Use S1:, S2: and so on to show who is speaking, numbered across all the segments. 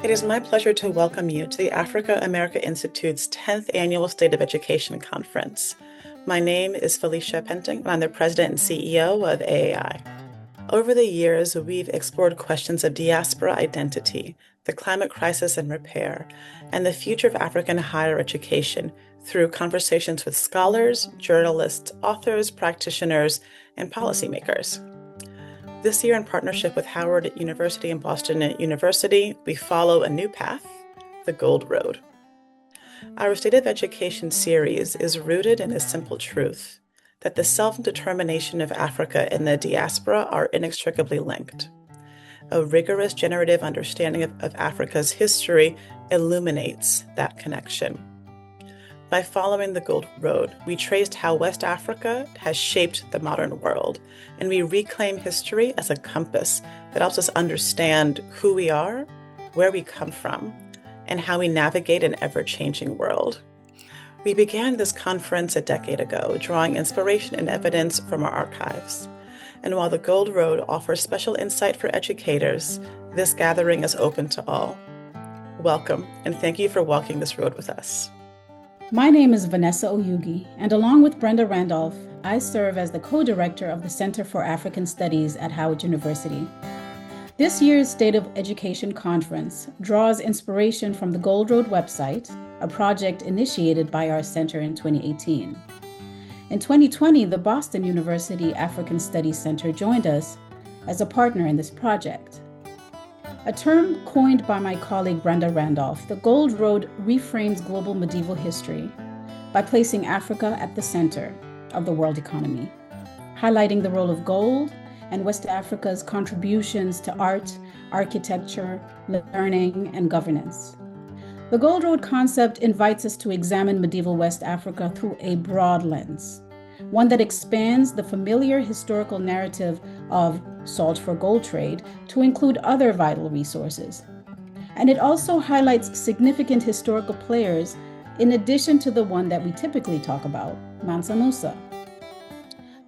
S1: It is my pleasure to welcome you to the Africa America Institute's 10th Annual State of Education Conference. My name is Felicia Penting, and I'm the President and CEO of AAI. Over the years, we've explored questions of diaspora identity, the climate crisis and repair, and the future of African higher education through conversations with scholars, journalists, authors, practitioners, and policymakers. This year, in partnership with Howard University and Boston University, we follow a new path, the Gold Road. Our State of Education series is rooted in a simple truth, that the self-determination of Africa and the diaspora are inextricably linked. A rigorous generative understanding of Africa's history illuminates that connection. By following the Gold Road, we traced how West Africa has shaped the modern world, and we reclaim history as a compass that helps us understand who we are, where we come from, and how we navigate an ever-changing world. We began this conference a decade ago, drawing inspiration and evidence from our archives. And while the Gold Road offers special insight for educators, this gathering is open to all. Welcome, and thank you for walking this road with us.
S2: My name is Vanessa Oyugi, and along with Brenda Randolph, I serve as the co-director of the Center for African Studies at Howard University. This year's State of Education Conference draws inspiration from the Gold Road website, a project initiated by our center in 2018. In 2020, the Boston University African Studies Center joined us as a partner in this project. A term coined by my colleague Brenda Randolph, the Gold Road reframes global medieval history by placing Africa at the center of the world economy, highlighting the role of gold and West Africa's contributions to art, architecture, learning, and governance. The Gold Road concept invites us to examine medieval West Africa through a broad lens, one that expands the familiar historical narrative of salt for gold trade to include other vital resources. And it also highlights significant historical players in addition to the one that we typically talk about, Mansa Musa.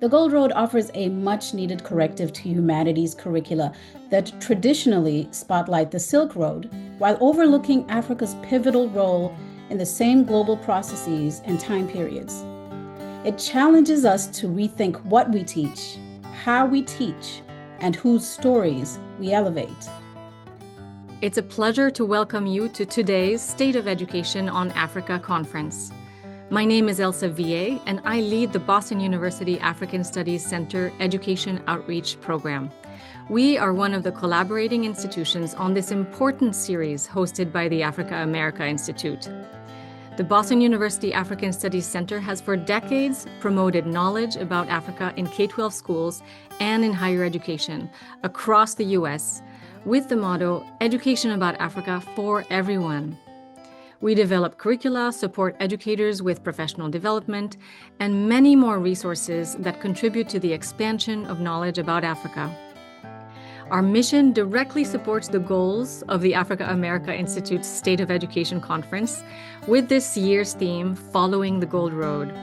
S2: The Gold Road offers a much-needed corrective to humanities curricula that traditionally spotlight the Silk Road while overlooking Africa's pivotal role in the same global processes and time periods. It challenges us to rethink what we teach, how we teach, and whose stories we elevate.
S3: It's a pleasure to welcome you to today's State of Education on Africa conference. My name is Elsa Vie, and I lead the Boston University African Studies Center Education Outreach Program. We are one of the collaborating institutions on this important series hosted by the Africa America Institute. The Boston University African Studies Center has for decades promoted knowledge about Africa in K-12 schools and in higher education across the U.S. with the motto, Education about Africa for Everyone. We develop curricula, support educators with professional development, and many more resources that contribute to the expansion of knowledge about Africa. Our mission directly supports the goals of the Africa America Institute's State of Education Conference with this year's theme, Following the Gold Road.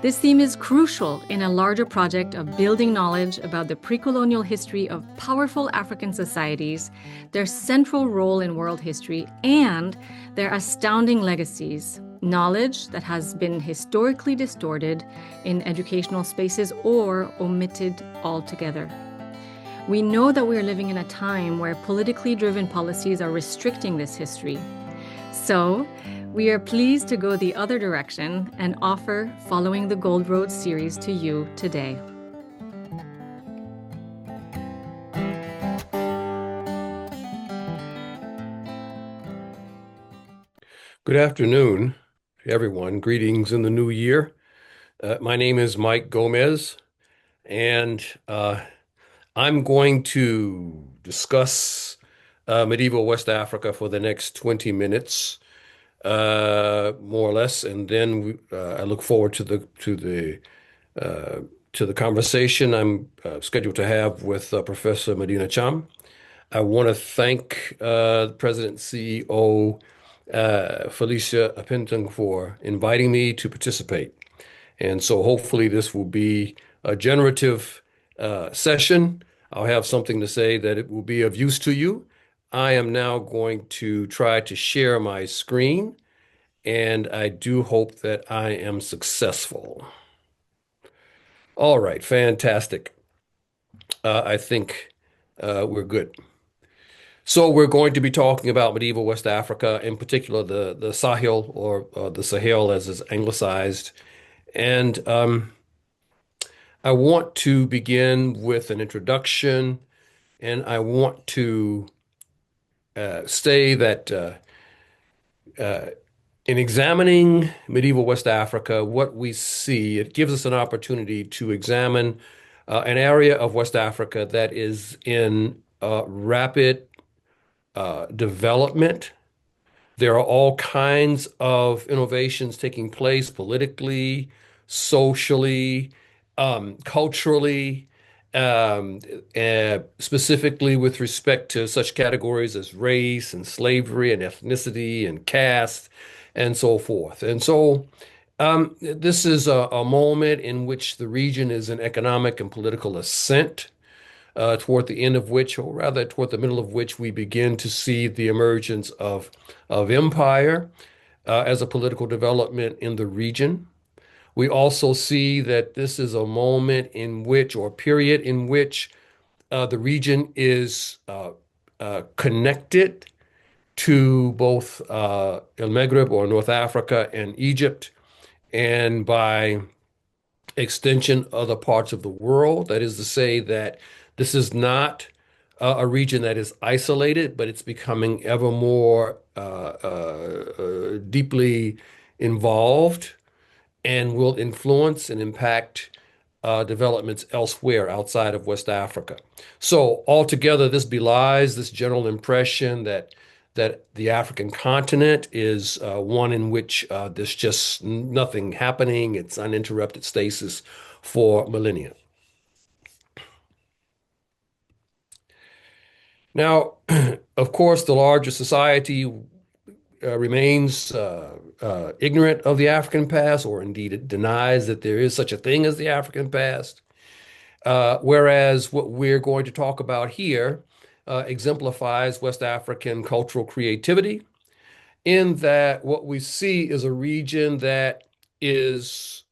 S3: This theme is crucial in a larger project of building knowledge about the pre-colonial history of powerful African societies, their central role in world history, and their astounding legacies, knowledge that has been historically distorted in educational spaces or omitted altogether. We know that we are living in a time where politically driven policies are restricting this history. So, we are pleased to go the other direction and offer Following the Gold Road series to you today.
S4: Good afternoon, everyone. Greetings in the new year. My name is Mike Gomez, and I'm going to discuss medieval West Africa for the next 20 minutes, more or less, and then I look forward to the conversation I'm scheduled to have with Professor Madina Thiam. I want to thank President and CEO Felicia Penting for inviting me to participate, and so hopefully this will be a generative session. I'll have something to say that it will be of use to you, I am now going to try to share my screen, and I do hope that I am successful. All right, fantastic. I think we're good. So we're going to be talking about medieval West Africa, in particular the Sahel, or the Sahel as is anglicized. And I want to begin with an introduction, and I want to say that in examining medieval West Africa, what we see, it gives us an opportunity to examine an area of West Africa that is in rapid development. There are all kinds of innovations taking place politically, socially, culturally, um, specifically with respect to such categories as race and slavery and ethnicity and caste and so forth. And so this is a moment in which the region is in economic and political ascent toward the end of which, or rather toward the middle of which, we begin to see the emergence of empire as a political development in the region. We also see that this is a moment in which, or period in which, the region is connected to both El Maghreb or North Africa and Egypt, and by extension other parts of the world. That is to say that this is not a region that is isolated, but it's becoming ever more deeply involved and will influence and impact developments elsewhere outside of West Africa. So altogether, this belies this general impression that the African continent is one in which there's just nothing happening. It's uninterrupted stasis for millennia. Now, of course, the larger society remains ignorant of the African past, or indeed it denies that there is such a thing as the African past. Whereas what we're going to talk about here exemplifies West African cultural creativity, in that what we see is a region that is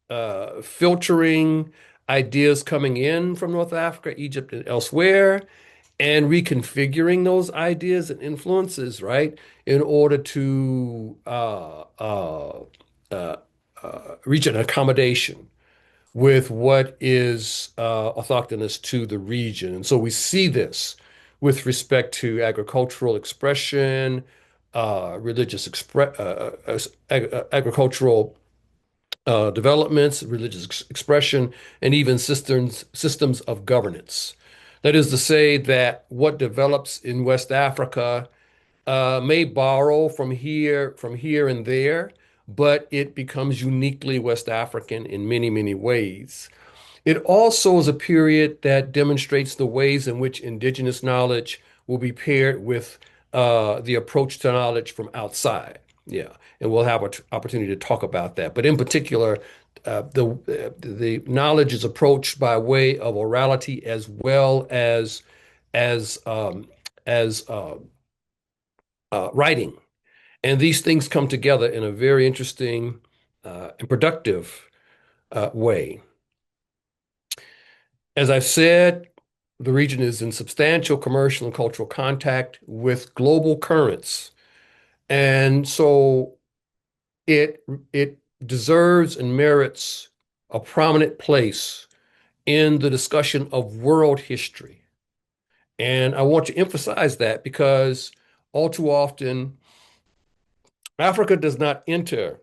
S4: filtering ideas coming in from North Africa, Egypt, and elsewhere, and reconfiguring those ideas and influences, right, in order to reach an accommodation with what is orthogonous to the region. And so we see this with respect to agricultural expression, agricultural developments, religious expression, and even systems of governance. That is to say that what develops in West Africa may borrow from here and there, but it becomes uniquely West African in many, many ways. It also is a period that demonstrates the ways in which indigenous knowledge will be paired with the approach to knowledge from outside. Yeah, and we'll have an opportunity to talk about that. But in particular, the knowledge is approached by way of orality as well as as writing, and these things come together in a very interesting and productive way. As I've said, the region is in substantial commercial and cultural contact with global currents. And so it deserves and merits a prominent place in the discussion of world history. And I want to emphasize that because all too often, Africa does not enter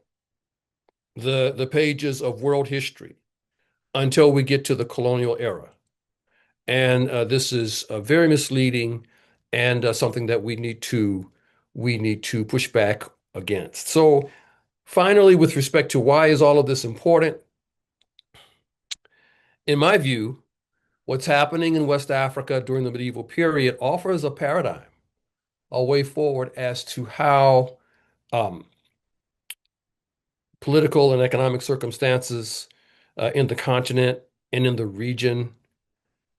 S4: the pages of world history until we get to the colonial era. And this is very misleading and something that we need to push back against. So finally, with respect to why is all of this important? In my view, what's happening in West Africa during the medieval period offers a paradigm, a way forward as to how um, political and economic circumstances in the continent and in the region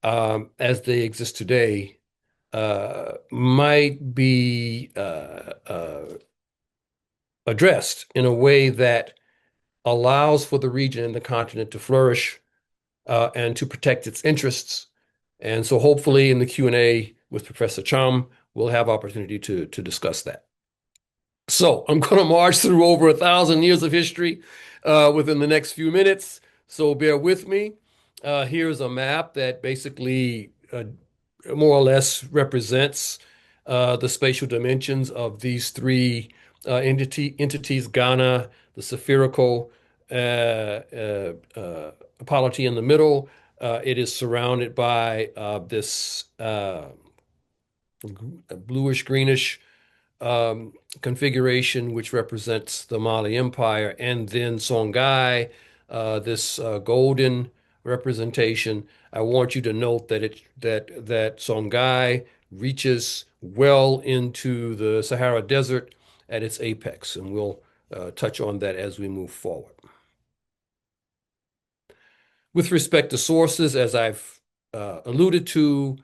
S4: as they exist today might be addressed in a way that allows for the region and the continent to flourish and to protect its interests. And so hopefully in the Q&A with Professor Chum, we'll have opportunity to discuss that. So I'm going to march through over 1,000 years of history within the next few minutes. So bear with me. Here's a map that basically more or less represents the spatial dimensions of these three entities, Ghana, the spherical polity in the middle. It is surrounded by this bluish greenish configuration, which represents the Mali Empire, and then Songhai, this golden representation. I want you to note that Songhai reaches well into the Sahara Desert at its apex, and we'll touch on that as we move forward. With respect to sources, as I've alluded to,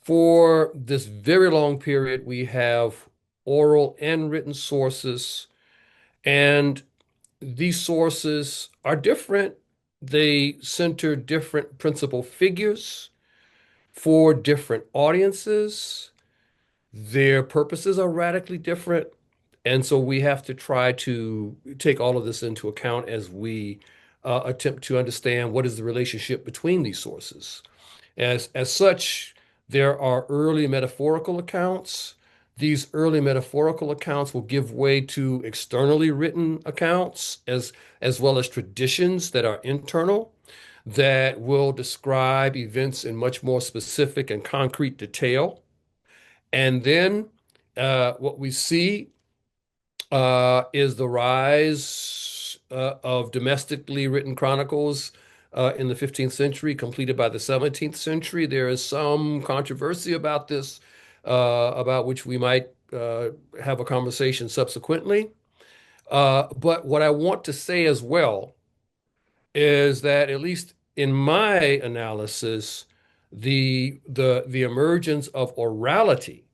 S4: for this very long period, we have oral and written sources, and these sources are different. They center different principal figures for different audiences. Their purposes are radically different. And so we have to try to take all of this into account as we attempt to understand what is the relationship between these sources. As such, there are early metaphorical accounts. These early metaphorical accounts will give way to externally written accounts as well as traditions that are internal that will describe events in much more specific and concrete detail. And then what we see is the rise of domestically written chronicles in the 15th century, completed by the 17th century. There is some controversy about this, about which we might have a conversation subsequently. But what I want to say as well is that, at least in my analysis, the emergence of orality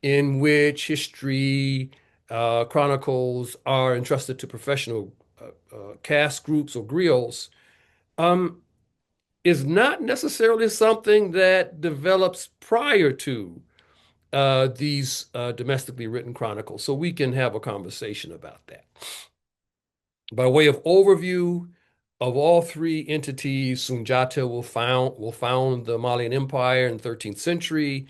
S4: in which history chronicles are entrusted to professional cast groups or griots um, is not necessarily something that develops prior to these domestically written chronicles. So we can have a conversation about that. By way of overview of all three entities, Sunjata will found the Malian Empire in the 13th century.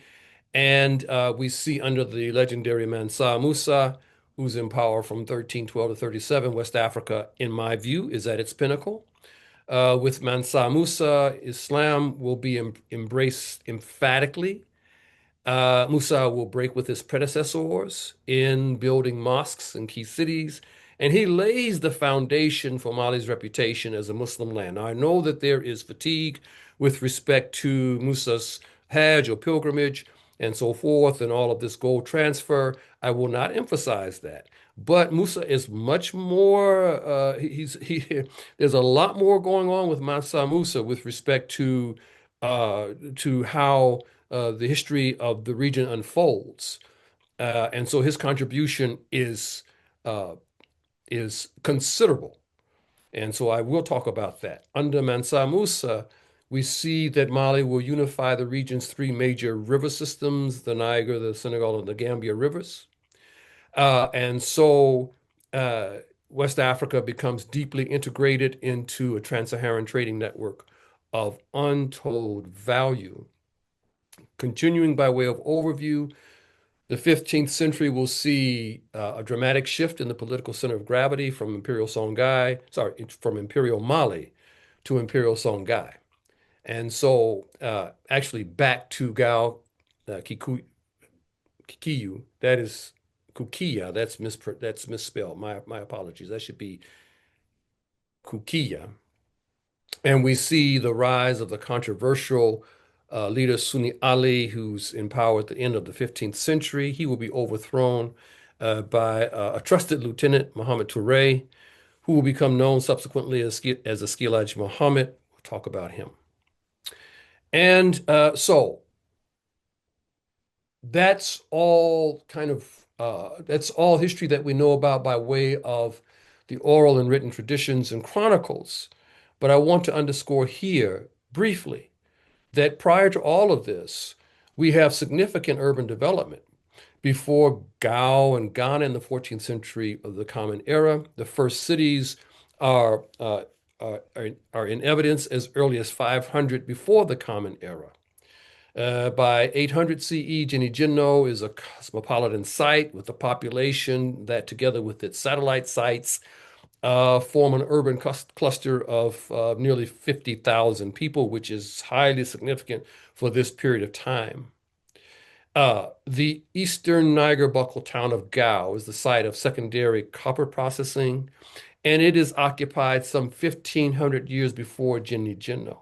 S4: And we see under the legendary Mansa Musa, who's in power from 1312 to 37, West Africa, in my view, is at its pinnacle. With Mansa Musa, Islam will be embraced emphatically. Musa will break with his predecessors in building mosques in key cities, and he lays the foundation for Mali's reputation as a Muslim land. Now, I know that there is fatigue with respect to Musa's Hajj or pilgrimage and so forth, and all of this gold transfer. I will not emphasize that. But Musa is much more, there's a lot more going on with Mansa Musa with respect to how the history of the region unfolds. And so his contribution is considerable. And so I will talk about that. Under Mansa Musa, we see that Mali will unify the region's three major river systems, the Niger, the Senegal, and the Gambia rivers. And so West Africa becomes deeply integrated into a trans-Saharan trading network of untold value. Continuing by way of overview, the 15th century will see a dramatic shift in the political center of gravity from from Imperial Mali to Imperial Songhai. And so actually back to Gao Kikiyu, that is Kukiya, that's misspelled. My apologies. That should be Kukiya. And we see the rise of the controversial leader Sunni Ali, who's in power at the end of the 15th century. He will be overthrown by a trusted lieutenant, Muhammad Touré, who will become known subsequently as Askilaj Muhammad. We'll talk about him. And so that's all that's all history that we know about by way of the oral and written traditions and chronicles. But I want to underscore here briefly that prior to all of this, we have significant urban development. Before Gao and Ghana in the 14th century of the Common Era, the first cities are, uh, are in evidence as early as 500 before the Common Era. By 800 CE, Gyeonggi is a cosmopolitan site with a population that, together with its satellite sites, form an urban cluster of nearly 50,000 people, which is highly significant for this period of time. The eastern Niger buccal town of Gao is the site of secondary copper processing, and it is occupied some 1,500 years before Gyeonggi.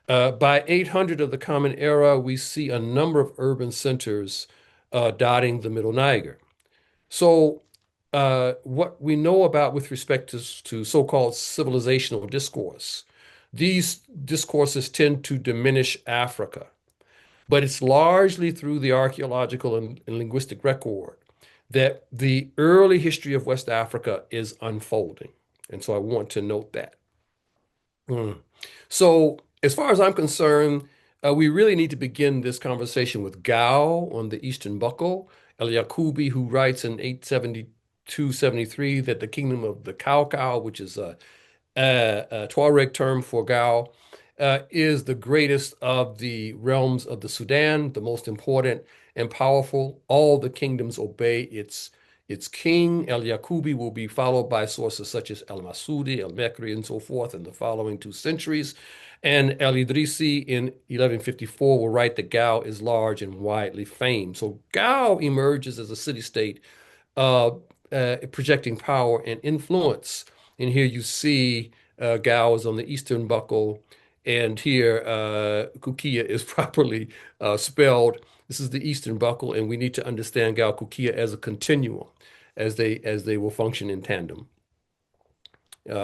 S4: By 800 of the Common Era, we see a number of urban centers dotting the Middle Niger. So, what we know about with respect to so-called civilizational discourse, these discourses tend to diminish Africa, but it's largely through the archaeological and linguistic record that the early history of West Africa is unfolding. And so I want to note that. Mm. So, as far as I'm concerned, we really need to begin this conversation with Gao on the Eastern Buckle, El Yaqubi, who writes in 872-73 that the kingdom of the Cao, which is a Tuareg term for Gao, is the greatest of the realms of the Sudan, the most important and powerful. All the kingdoms obey its king. El Yaqubi will be followed by sources such as El Masudi, El Mekri, and so forth in the following 2 centuries. And El Idrisi in 1154 will write that Gao is large and widely famed. So Gao emerges as a city-state uh, projecting power and influence. And here you see Gao is on the eastern buckle, and here Kukia is properly spelled. This is the eastern buckle, and we need to understand Gao Kukia as a continuum, as they will function in tandem.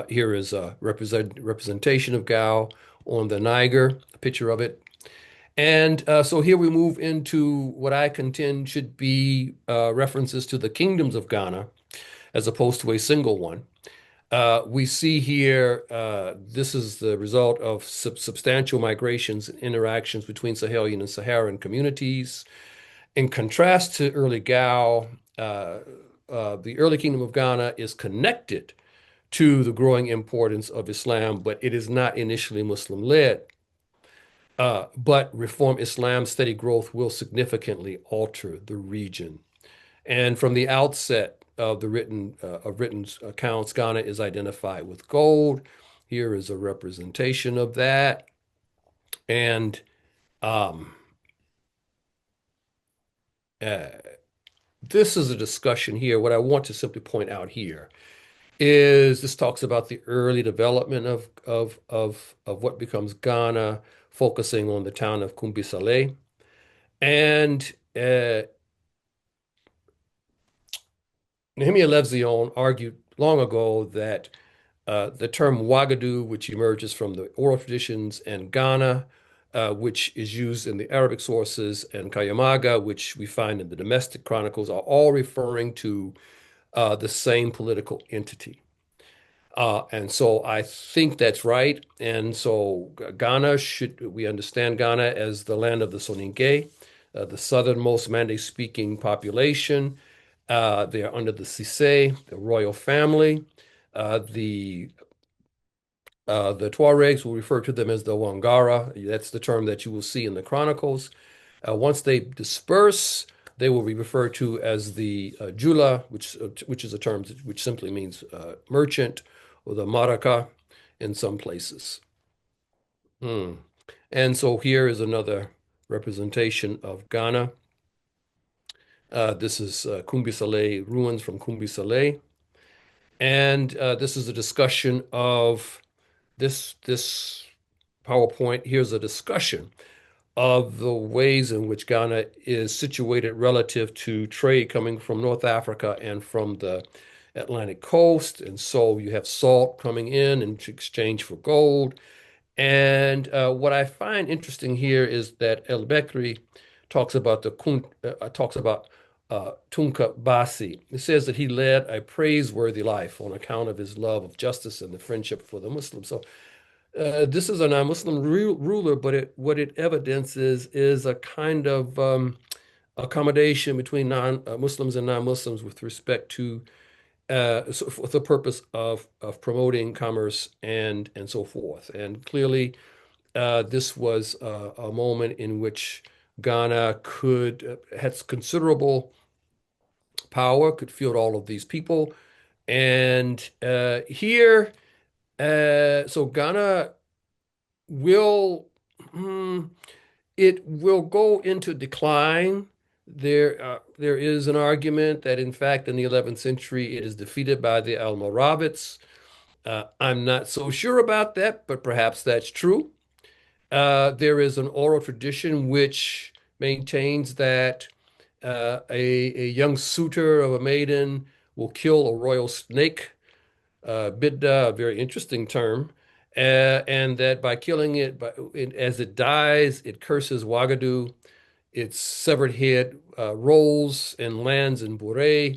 S4: Here is a representation of Gao on the Niger, a picture of it. And so here we move into what I contend should be references to the kingdoms of Ghana as opposed to a single one. We see here, this is the result of substantial migrations and interactions between Sahelian and Saharan communities. In contrast to early Gao, the early kingdom of Ghana is connected to the growing importance of Islam, but it is not initially Muslim-led. But Reform Islam's steady growth will significantly alter the region. And from the outset of the written accounts, Ghana is identified with gold. Here is a representation of that. And um, uh, this is a discussion here. What I want to simply point out here is this talks about the early development of what becomes Ghana, focusing on the town of Kumbi And Nehemiah Levzion argued long ago that the term Wagadu, which emerges from the oral traditions, and Ghana, which is used in the Arabic sources, and Kayamaga, which we find in the domestic chronicles, are all referring to the same political entity. And so I think that's right. And so we understand Ghana as the land of the Soninke, the southernmost Mande-speaking population. They are under the Cisse, the royal family. The Tuaregs will refer to them as the Wangara. That's the term that you will see in the chronicles. Once they disperse, they will be referred to as the Jula, which is a term which simply means merchant, or the Maraka in some places. And so here is another representation of Ghana. This is Kumbi Saleh, ruins from Kumbi Saleh. And this is a discussion of this PowerPoint. Here's a discussion of the ways in which Ghana is situated relative to trade coming from North Africa and from the Atlantic coast. And so you have salt coming in exchange for gold. And what I find interesting here is that El Bekri talks about Tunka Basi. It says that he led a praiseworthy life on account of his love of justice and the friendship for the Muslims. So this is a non-Muslim ruler, but what it evidences is a kind of accommodation between non-Muslims and non-Muslims with respect to so for the purpose of promoting commerce and so forth. And clearly, this was a moment in which Ghana could had considerable power, could field all of these people, and here, so Ghana will. hmm, it will go into decline. There is an argument that, in fact, in the 11th century, it is defeated by the Almoravids. I'm not so sure about that, but perhaps that's true. There is an oral tradition which maintains that a young suitor of a maiden will kill a royal snake, bidda, a very interesting term, and that by killing it, as it dies, it curses Wagadu. Its severed head rolls and lands in Bure,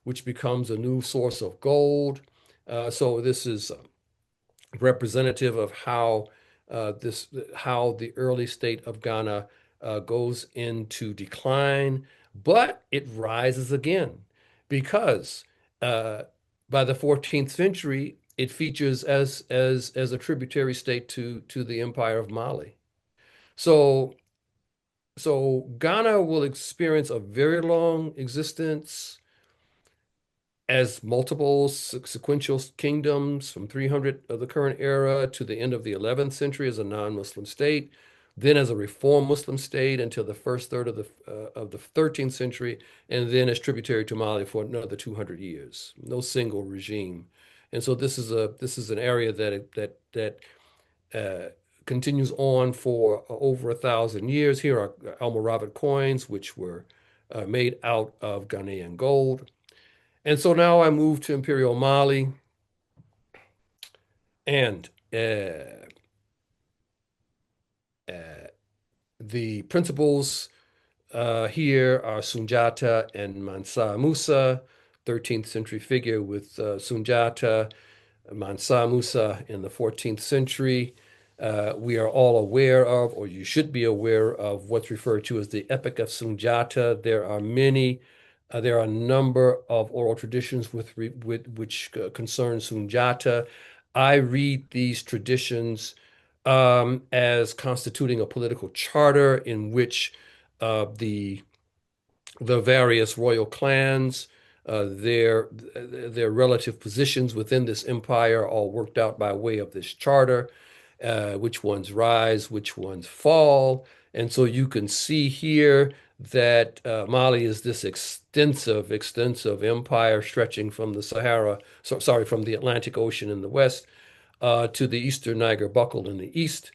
S4: which becomes a new source of gold. So this is representative of how the early state of Ghana goes into decline, but it rises again because uh, by the 14th century it features as a tributary state to the Empire of Mali. So Ghana will experience a very long existence as multiple sequential kingdoms from 300 of the current era to the end of the 11th century as a non-Muslim state, then as a reform Muslim state until the first third of the 13th century, and then as tributary to Mali for another 200 years. No single regime. And so this is an area that uh, continues on for over 1,000 years. Here are Almoravid coins, which were made out of Ghanaian gold. And so now I move to Imperial Mali, and uh, the principals here are Sunjata and Mansa Musa, 13th century figure with Sunjata, Mansa Musa in the 14th century. We are all aware of, or you should be aware of, what's referred to as the Epic of Sunjata. There are a number of oral traditions which concern Sunjata. I read these traditions as constituting a political charter in which the various royal clans, their relative positions within this empire, all worked out by way of this charter, which ones rise, which ones fall. And so you can see here that Mali is this extensive empire stretching from the from the Atlantic Ocean in the west to the eastern Niger Buckle in the east,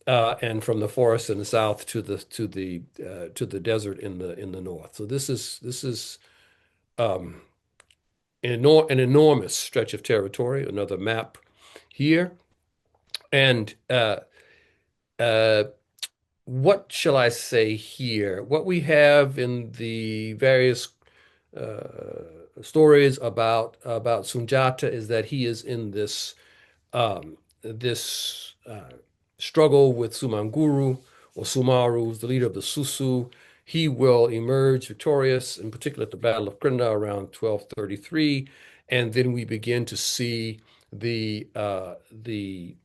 S4: and from the forest in the south to the desert in the north. So this is um, an enormous stretch of territory. Another map here, and uh, what shall I say here? What we have in the various stories about Sunjata is that he is in this struggle with Sumanguru or Sumaru, the leader of the Susu. He will emerge victorious, in particular at the Battle of Krinda around 1233, and then we begin to see the uh, the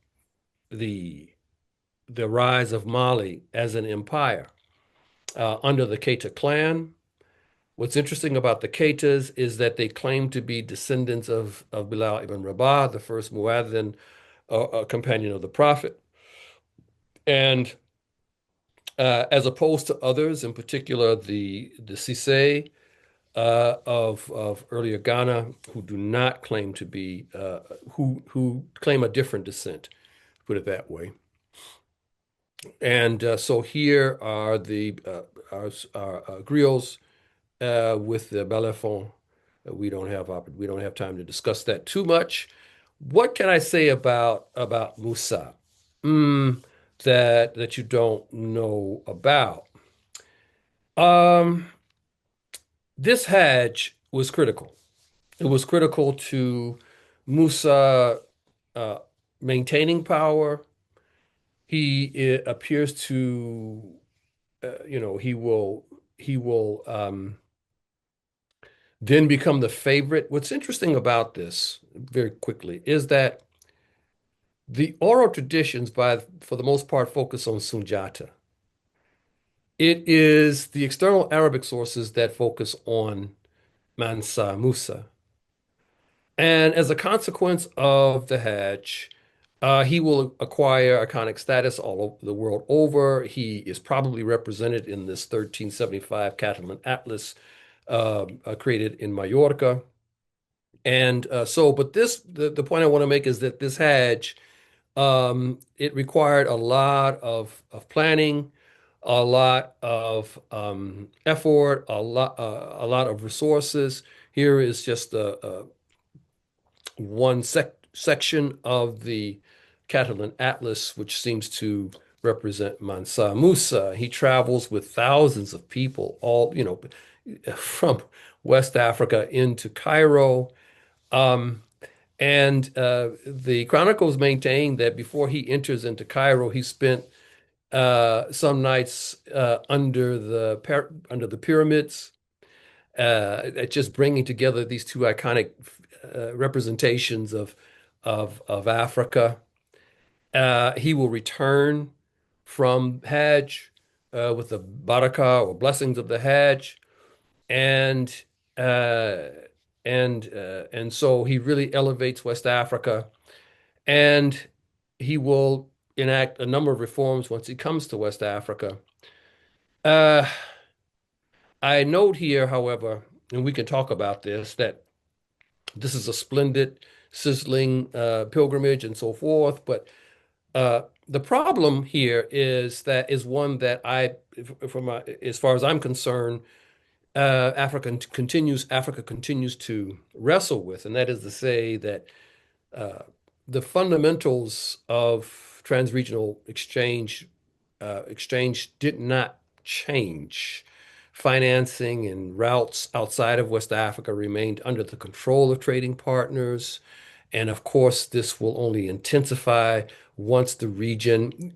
S4: the the rise of Mali as an empire under the Keita clan. What's interesting about the Keitas is that they claim to be descendants of Bilal ibn Rabah, the first Muadhin, companion of the Prophet. And as opposed to others, in particular the Sise of earlier Ghana, who do not claim to be who claim a different descent, put it that way. And so here are the our griots with the Balafon. We don't have time to discuss that too much. What can I say about Musa? Mm, that you don't know about? Um, this Hajj was critical. It was critical to Musa uh, maintaining power. It appears to, he will then become the favorite. What's interesting about this, very quickly, is that the oral traditions, for the most part, focus on Sunjata. It is the external Arabic sources that focus on Mansa Musa. And as a consequence of the Hajj, he will acquire iconic status all over the world over. He is probably represented in this 1375 Catalan Atlas created in Mallorca. The point I want to make is that this Hajj, it required a lot of planning, a lot of effort, a lot of resources. Here is just a one section of the Catalan Atlas, which seems to represent Mansa Musa. He travels with thousands of people, all, from West Africa into Cairo. Um, the chronicles maintain that before he enters into Cairo, he spent some nights under the pyramids, just bringing together these two iconic representations of Africa. He will return from Hajj with the barakah or blessings of the Hajj, and uh, and so he really elevates West Africa, and he will enact a number of reforms once he comes to West Africa. Uh, I note here, however, and we can talk about this, that this is a splendid, sizzling pilgrimage and so forth. But the problem here is one that as far as I'm concerned, Africa continues to wrestle with, and that is to say that uh, the fundamentals of transregional exchange did not change. Financing and routes outside of West Africa remained under the control of trading partners. And of course, this will only intensify once the region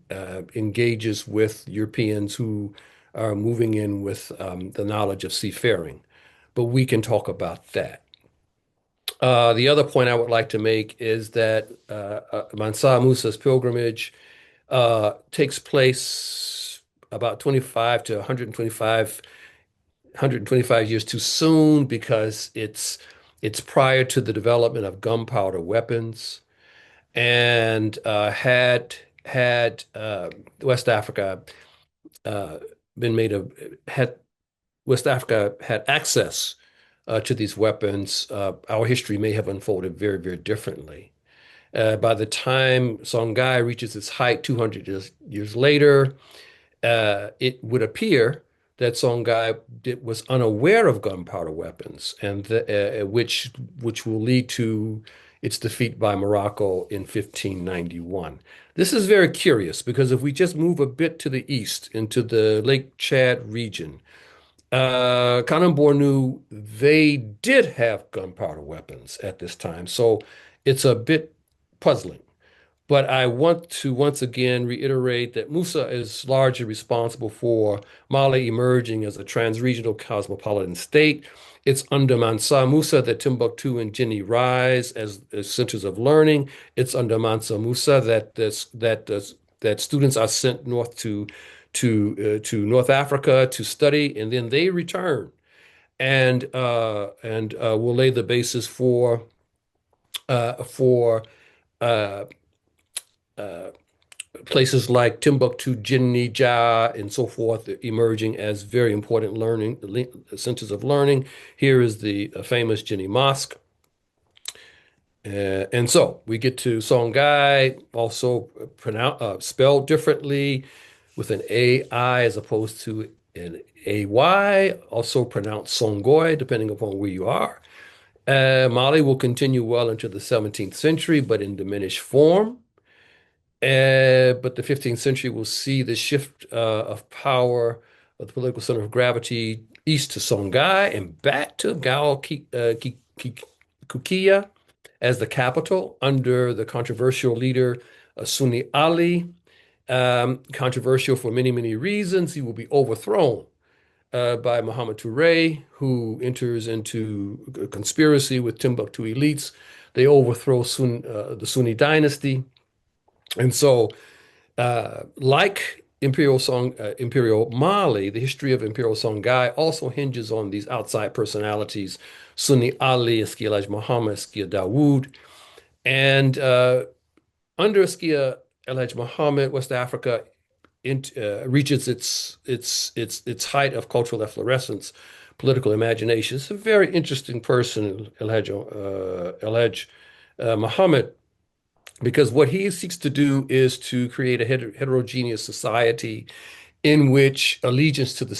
S4: engages with Europeans who are moving in with the knowledge of seafaring. But we can talk about that. The other point I would like to make is that Mansa Musa's pilgrimage takes place about 25 to 125 years too soon because it's prior to the development of gunpowder weapons, and had West Africa uh, been made of had West Africa had access to these weapons, our history may have unfolded very, very differently. By the time Songhai reaches its height 200 years later, it would appear that Songhai was unaware of gunpowder weapons, and which will lead to its defeat by Morocco in 1591. This is very curious because if we just move a bit to the east into the Lake Chad region, Kanem Bornu, they did have gunpowder weapons at this time, so it's a bit puzzling. But I want to once again reiterate that Musa is largely responsible for Mali emerging as a trans-regional cosmopolitan state. It's under Mansa Musa that Timbuktu and Guinea rise as centers of learning. It's under Mansa Musa that students are sent north to North Africa to study, and then they return and will lay the basis for uh, uh, places like Timbuktu, Jinja, and so forth, emerging as very important centers of learning. Here is the famous Jinni Mosque. And so we get to Songhai, also spelled differently with an AI as opposed to an AY, also pronounced Songhai, depending upon where you are. Mali will continue well into the 17th century, but in diminished form. But the 15th century will see the shift of power the political center of gravity, east to Songhai and back to Kukia as the capital under the controversial leader Sunni Ali. Controversial for many, many reasons. He will be overthrown by Muhammad Touré, who enters into a conspiracy with Timbuktu elites. They overthrow the Sunni dynasty. And so, like Imperial Mali, the history of Imperial Songhai also hinges on these outside personalities, Sunni Ali, Eskil Muhammad, Eskil Dawood. And under Eskil Muhammad, West Africa reaches its height of cultural efflorescence, political imagination. It's a very interesting person, Elhaj Muhammad, because what he seeks to do is to create a heterogeneous society in which allegiance to the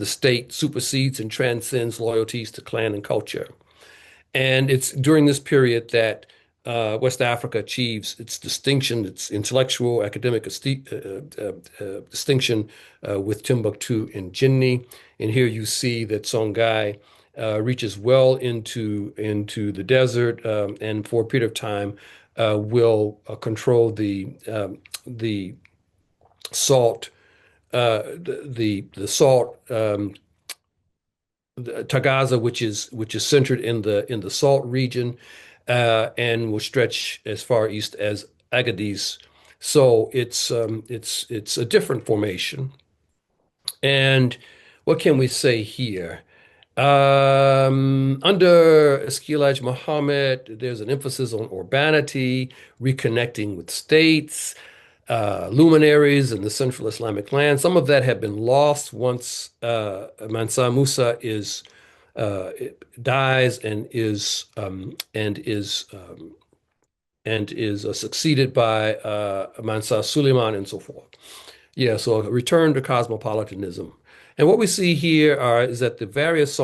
S4: state supersedes and transcends loyalties to clan and culture. And it's during this period that West Africa achieves its distinction, its intellectual, academic distinction with Timbuktu and Jinni. And here you see that Songhai reaches well into the desert and for a period of time will control the salt, the salt. Tagaza, which is centered in the Salt region, and will stretch as far east as Agadez. So it's a different formation. And what can we say here? Under Eskilaj Muhammad, there's an emphasis on urbanity, reconnecting with states, luminaries in the central Islamic land. Some of that had been lost once Mansa Musa dies and is succeeded by Mansa Suleiman and so forth. Yeah, so a return to cosmopolitanism. And what we see here is that the various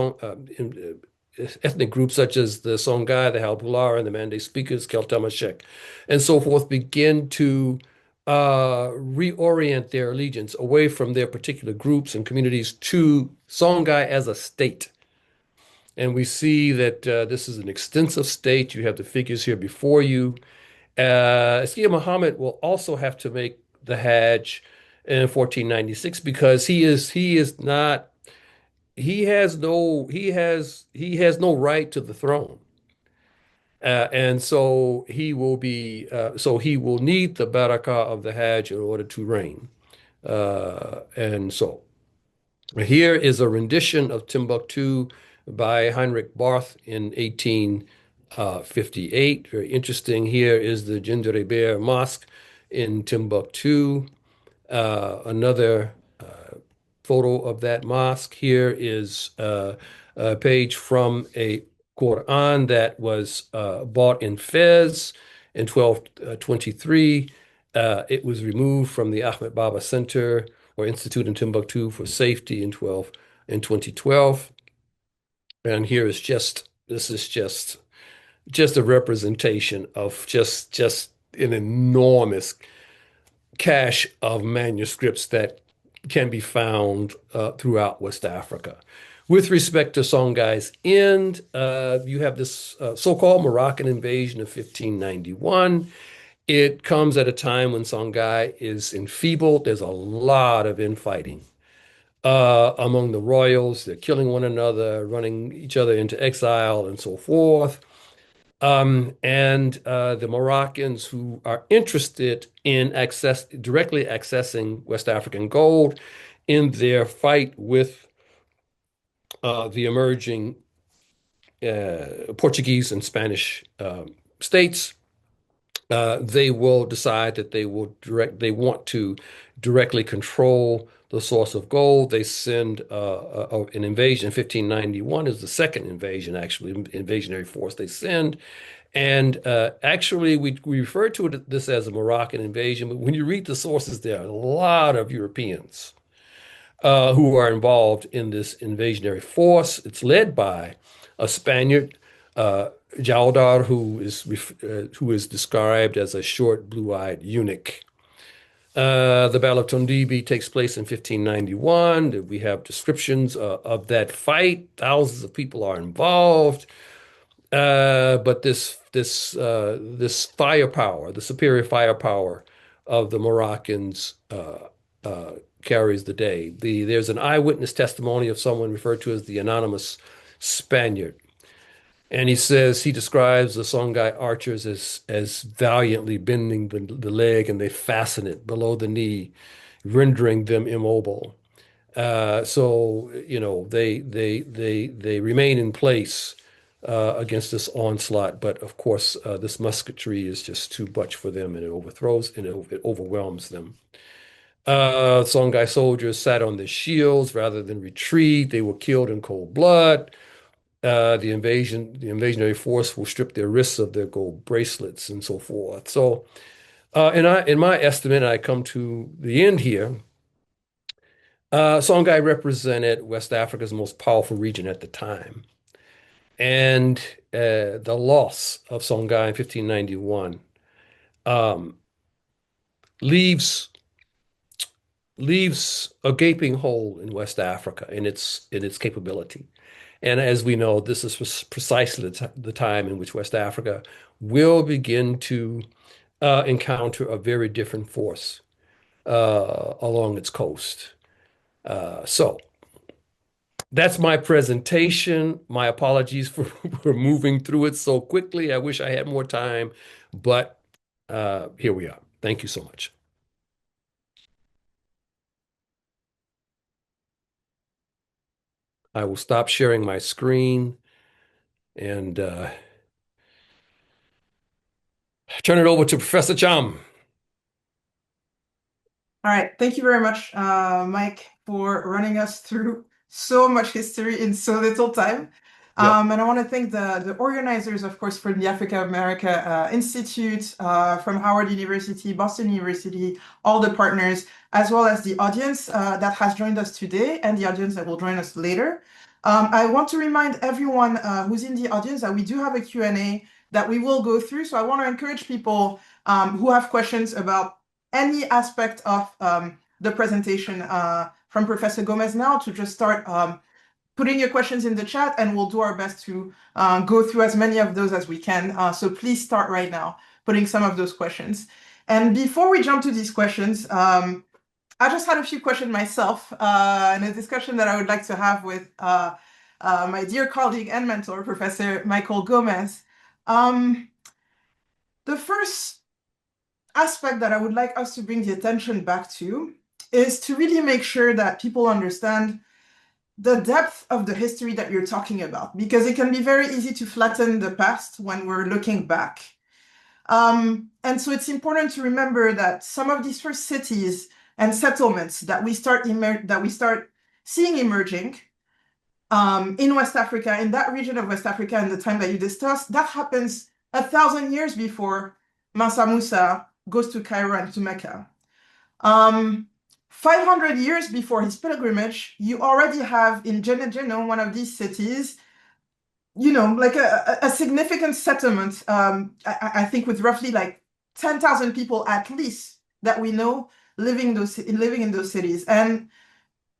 S4: ethnic groups, such as the Songhai, the Halbular, and the Mande speakers, Keltamashek, and so forth, begin to reorient their allegiance away from their particular groups and communities to Songhai as a state. And we see that this is an extensive state. You have the figures here before you. Eskil Muhammad will also have to make the Hajj in 1496 because he has no right to the throne. And so he will need the barakah of the Hajj in order to reign. And so here is a rendition of Timbuktu by Heinrich Barth in 1858. Very interesting. Here is the Gingereber Mosque in Timbuktu. Another photo of that mosque. Here is a page from a Quran that was bought in Fez in 1223. It was removed from the Ahmed Baba Center or Institute in Timbuktu for safety in 2012. And this is just a representation of just an enormous cache of manuscripts that can be found throughout West Africa. With respect to Songhai's end, you have this so-called Moroccan invasion of 1591. It comes at a time when Songhai is enfeebled. There's a lot of infighting among the royals. They're killing one another, running each other into exile, and so forth. And the Moroccans who are interested in directly accessing West African gold in their fight with the emerging Portuguese and Spanish states, they will decide that they want to directly control the source of gold. They send an invasion. 1591 is the second invasion, actually, invasionary force they send. And actually, we refer to this as a Moroccan invasion, but when you read the sources, there are a lot of Europeans who are involved in this invasionary force. It's led by a Spaniard, Jaudar, who is described as a short, blue-eyed eunuch. The Battle of Tondibi takes place in 1591. We have descriptions of that fight. Thousands of people are involved. But this firepower, the superior firepower of the Moroccans carries the day. There's an eyewitness testimony of someone referred to as the anonymous Spaniard. And he says he describes the Songhai archers as valiantly bending the leg and they fasten it below the knee, rendering them immobile. So they remain in place against this onslaught, but of course this musketry is just too much for them, and it overwhelms them. Songhai soldiers sat on their shields rather than retreat. They were killed in cold blood. The invasionary force will strip their wrists of their gold bracelets and so forth. So, in my estimate, I come to the end here. Songhai represented West Africa's most powerful region at the time, and the loss of Songhai in 1591 um, leaves leaves a gaping hole in West Africa in its capability. And as we know, this is precisely the time in which West Africa will begin to encounter a very different force along its coast. So that's my presentation. My apologies for, for moving through it so quickly. I wish I had more time, but here we are. Thank you so much. I will stop sharing my screen and turn it over to Professor Cham.
S5: All right, thank you very much, Mike, for running us through so much history in so little time.
S4: Yep.
S5: And I want to thank the organizers, of course, from the Africa America Institute, from Howard University, Boston University, all the partners, as well as the audience that has joined us today and the audience that will join us later. I want to remind everyone who's in the audience that we do have a Q&A that we will go through. So I want to encourage people who have questions about any aspect of the presentation from Professor Gomez now to just start putting your questions in the chat, and we'll do our best to go through as many of those as we can. So please start right now putting some of those questions. And before we jump to these questions, I just had a few questions myself and a discussion that I would like to have with my dear colleague and mentor, Professor Michael Gomez. The first aspect that I would like us to bring the attention back to is to really make sure that people understand the depth of the history that you're talking about, because it can be very easy to flatten the past when we're looking back. And so it's important to remember that some of these first cities and settlements that we start seeing emerging in West Africa, in that region of West Africa, in the time that you discussed, that happens 1,000 years before Mansa Musa goes to Cairo and to Mecca. 500 years before his pilgrimage, you already have in Djenné, one of these cities, like a significant settlement, I think with roughly like 10,000 people at least that we know living in those cities. And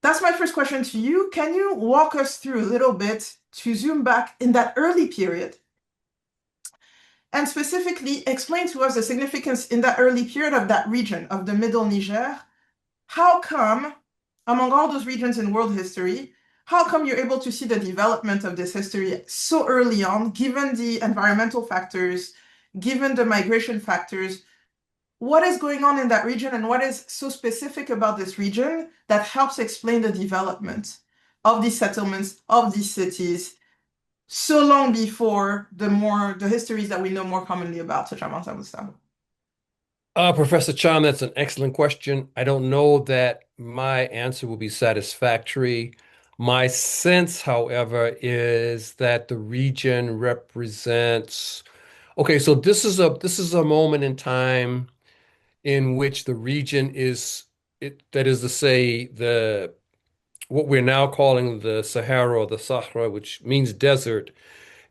S5: that's my first question to you. Can you walk us through a little bit to zoom back in that early period and specifically explain to us the significance in that early period of that region of the Middle Niger? How come, among all those regions in world history, how come you're able to see the development of this history so early on, given the environmental factors, given the migration factors? What is going on in that region, and what is so specific about this region that helps explain the development of these settlements, of these cities, so long before the histories that we know more commonly about, such as Mansa Musa?
S4: Professor Cham, that's an excellent question. I don't know that my answer will be satisfactory. My sense, however, is that the region represents. Okay, so this is a moment in time in which the region that is to say, what we're now calling the Sahara or the Sahara, which means desert,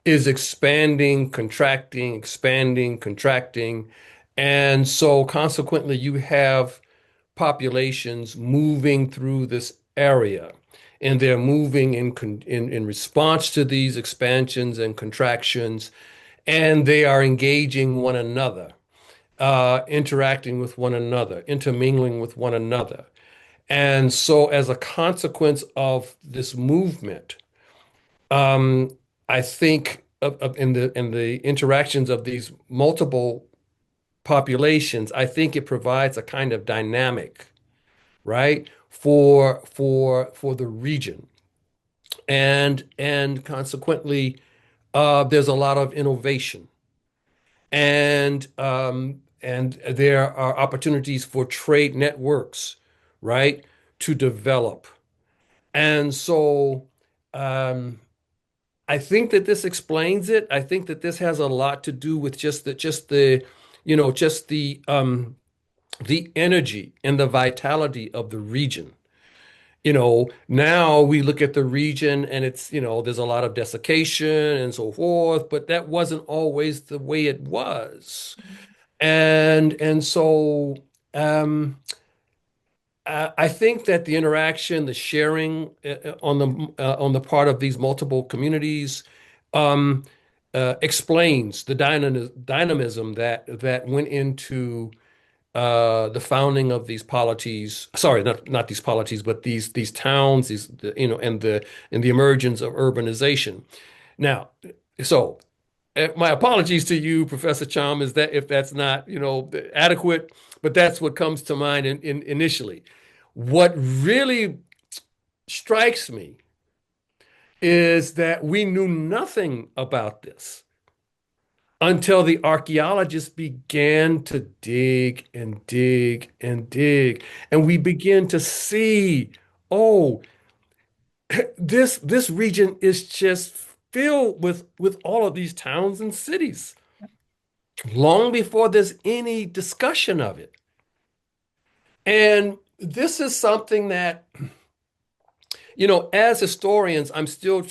S4: is expanding, contracting, expanding, contracting. And so consequently, you have populations moving through this area. And they're moving in response to these expansions and contractions, and they are engaging one another, interacting with one another, intermingling with one another. And so, as a consequence of this movement, um, I think in the interactions of these multiple populations, I think it provides a kind of dynamic, right, for the region, and consequently, there's a lot of innovation, and there are opportunities for trade networks, right, to develop. And so, um, I think that this explains it. I think that this has a lot to do with just the energy and the vitality of the region. Now we look at the region and there's a lot of desiccation and so forth, but that wasn't always the way it was. And so um, I think that the interaction, the sharing on the part of these multiple communities um, explains the dynamism that went into the founding of these polities. Sorry, not these polities, but these towns, and the emergence of urbanization. Now, so my apologies to you, Professor Cham, is that if that's not, adequate, but that's what comes to mind initially. What really strikes me is that we knew nothing about this until the archaeologists began to dig and dig and dig, and we begin to see, oh, this region is just filled with all of these towns and cities long before there's any discussion of it. And this is something that, as historians, I'm still,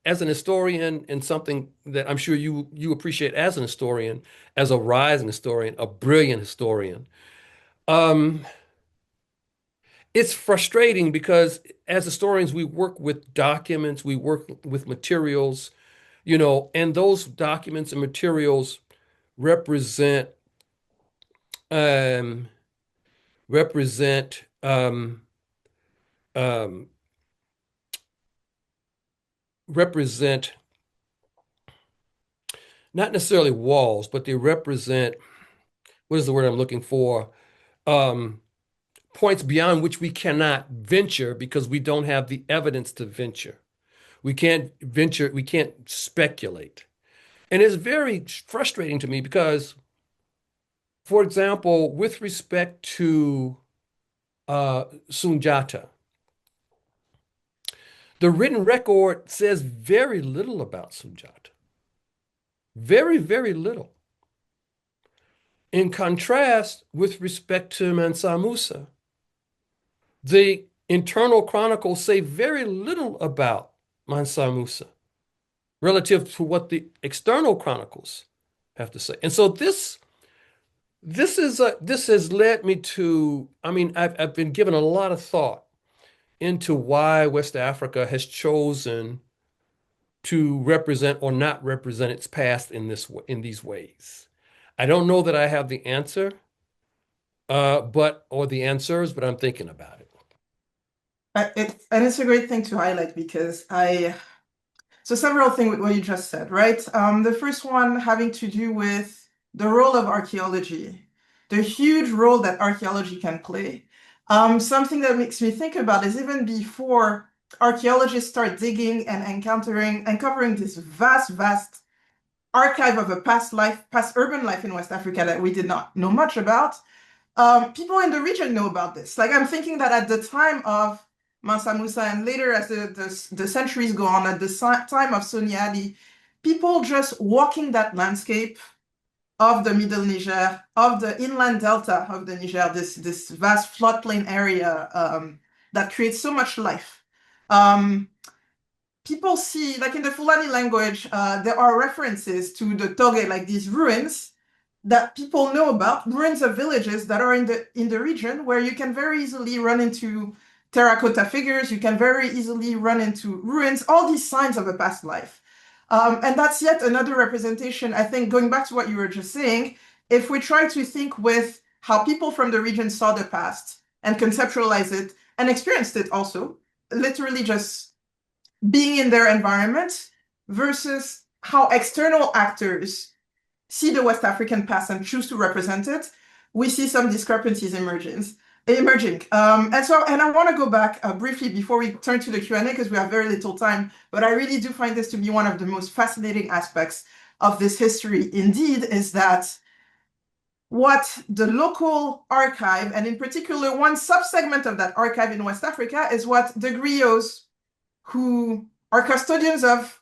S4: as an historian, and something that I'm sure you appreciate as an historian, as a rising historian, a brilliant historian. Um, it's frustrating because as historians, we work with documents, we work with materials, and those documents and materials represent um, represent um, represent not necessarily walls, but they represent, what is the word I'm looking for? Um, Points beyond which we cannot venture because we don't have the evidence to venture. We can't venture, we can't speculate. And it's very frustrating to me because, for example, with respect to Sunjata, the written record says very little about Sunjata. Very, very little. In contrast, with respect to Mansa Musa, the internal chronicles say very little about Mansa Musa relative to what the external chronicles have to say. And so this has led me to, I mean, I've been given a lot of thought into why West Africa has chosen to represent or not represent its past in these ways. I don't know that I have the answer, or the answers, but I'm thinking about it.
S5: And it's a great thing to highlight because so several things with what you just said, right? The first one having to do with the role of archaeology, the huge role that archaeology can play. Something that makes me think about is even before archaeologists start digging and uncovering this vast, vast archive of a past life, past urban life in West Africa that we did not know much about. People in the region know about this. Like I'm thinking that at the time of Mansa Musa and later as the centuries go on, at the time of Sonia Ali, people just walking that landscape of the Middle Niger, of the inland delta of the Niger, this vast floodplain area that creates so much life. People see, like in the Fulani language, there are references to the Toge, like these ruins that people know about, ruins of villages that are in the region where you can very easily run into terracotta figures, you can very easily run into ruins, all these signs of a past life. And that's yet another representation, I think, going back to what you were just saying, if we try to think with how people from the region saw the past and conceptualize it and experienced it also, literally just being in their environment versus how external actors see the West African past and choose to represent it, we see some discrepancies emerging. And I want to go back briefly before we turn to the Q&A because we have very little time, but I really do find this to be one of the most fascinating aspects of this history indeed is that what the local archive, and in particular one subsegment of that archive in West Africa, is what the griots who are custodians of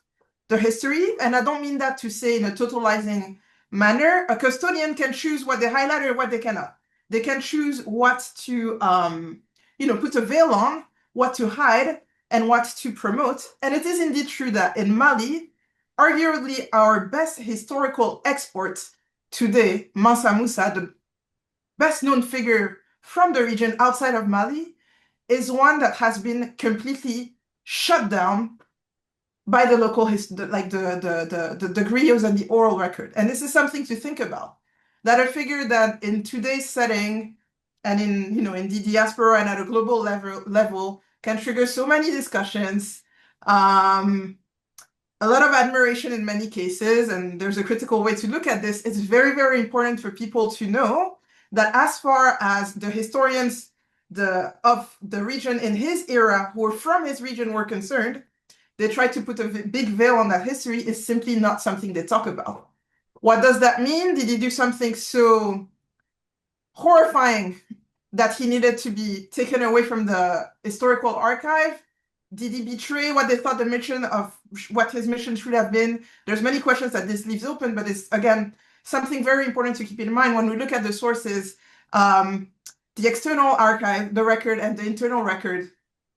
S5: the history, and I don't mean that to say in a totalizing manner. A custodian can choose what they highlight or what they cannot. They can choose what to, put a veil on, what to hide, and what to promote. And it is indeed true that in Mali, arguably our best historical export today, Mansa Musa, the best known figure from the region outside of Mali, is one that has been completely shut down by the local like the griots and the oral record. And this is something to think about. That a figure that in today's setting and in the diaspora and at a global level can trigger so many discussions, a lot of admiration in many cases, and there's a critical way to look at this. It's very, very important for people to know that as far as the historians of the region in his era who were from his region were concerned, they tried to put a big veil on that history is simply not something they talk about. What does that mean? Did he do something so horrifying that he needed to be taken away from the historical archive? Did he betray what they thought the mission of what his mission should have been? There's many questions that this leaves open, but it's, again, something very important to keep in mind when we look at the sources. The external archive, the record, and the internal record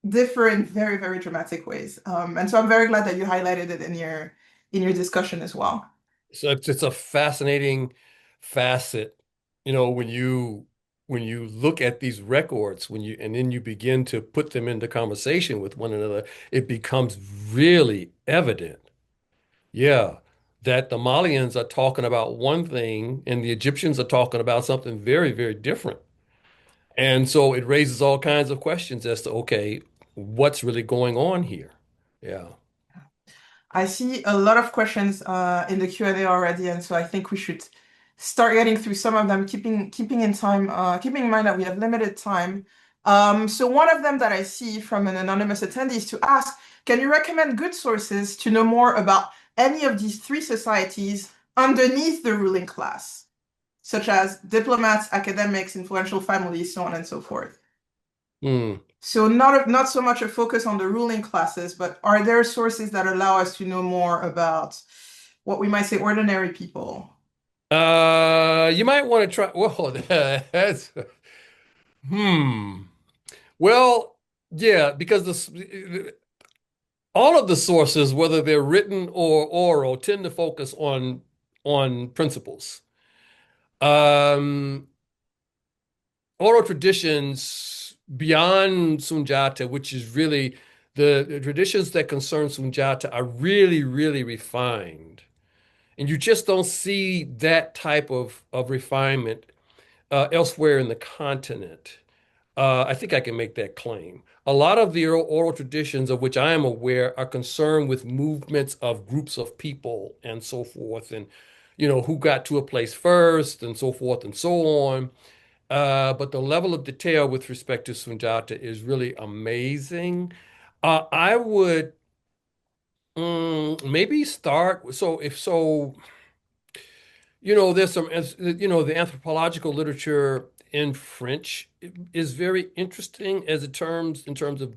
S5: differ in very, very dramatic ways. And so I'm very glad that you highlighted it in your discussion as well.
S4: So it's a fascinating facet, when you look at these records, and then you begin to put them into conversation with one another, it becomes really evident, yeah, that the Malians are talking about one thing and the Egyptians are talking about something very, very different. And so it raises all kinds of questions as to, okay, what's really going on here? Yeah.
S5: I see a lot of questions in the Q&A already, and so I think we should start getting through some of them, keeping in mind that we have limited time. So one of them that I see from an anonymous attendee is to ask, can you recommend good sources to know more about any of these three societies underneath the ruling class, such as diplomats, academics, influential families, so on and so forth?
S4: Hmm.
S5: So not so much a focus on the ruling classes, but are there sources that allow us to know more about what we might say ordinary people?
S4: You might want to try. Well, that's hmm. Well, yeah, because all of the sources, whether they're written or oral, tend to focus on principles. Um, Oral traditions beyond Sunjata, which is really the traditions that concern Sunjata, are really, really refined. And you just don't see that type of refinement elsewhere in the continent. I think I can make that claim. A lot of the oral traditions of which I am aware are concerned with movements of groups of people and so forth, and who got to a place first and so forth and so on. But the level of detail with respect to Sunjata is really amazing. I would maybe start. So if so. There's the anthropological literature in French is very interesting in terms of,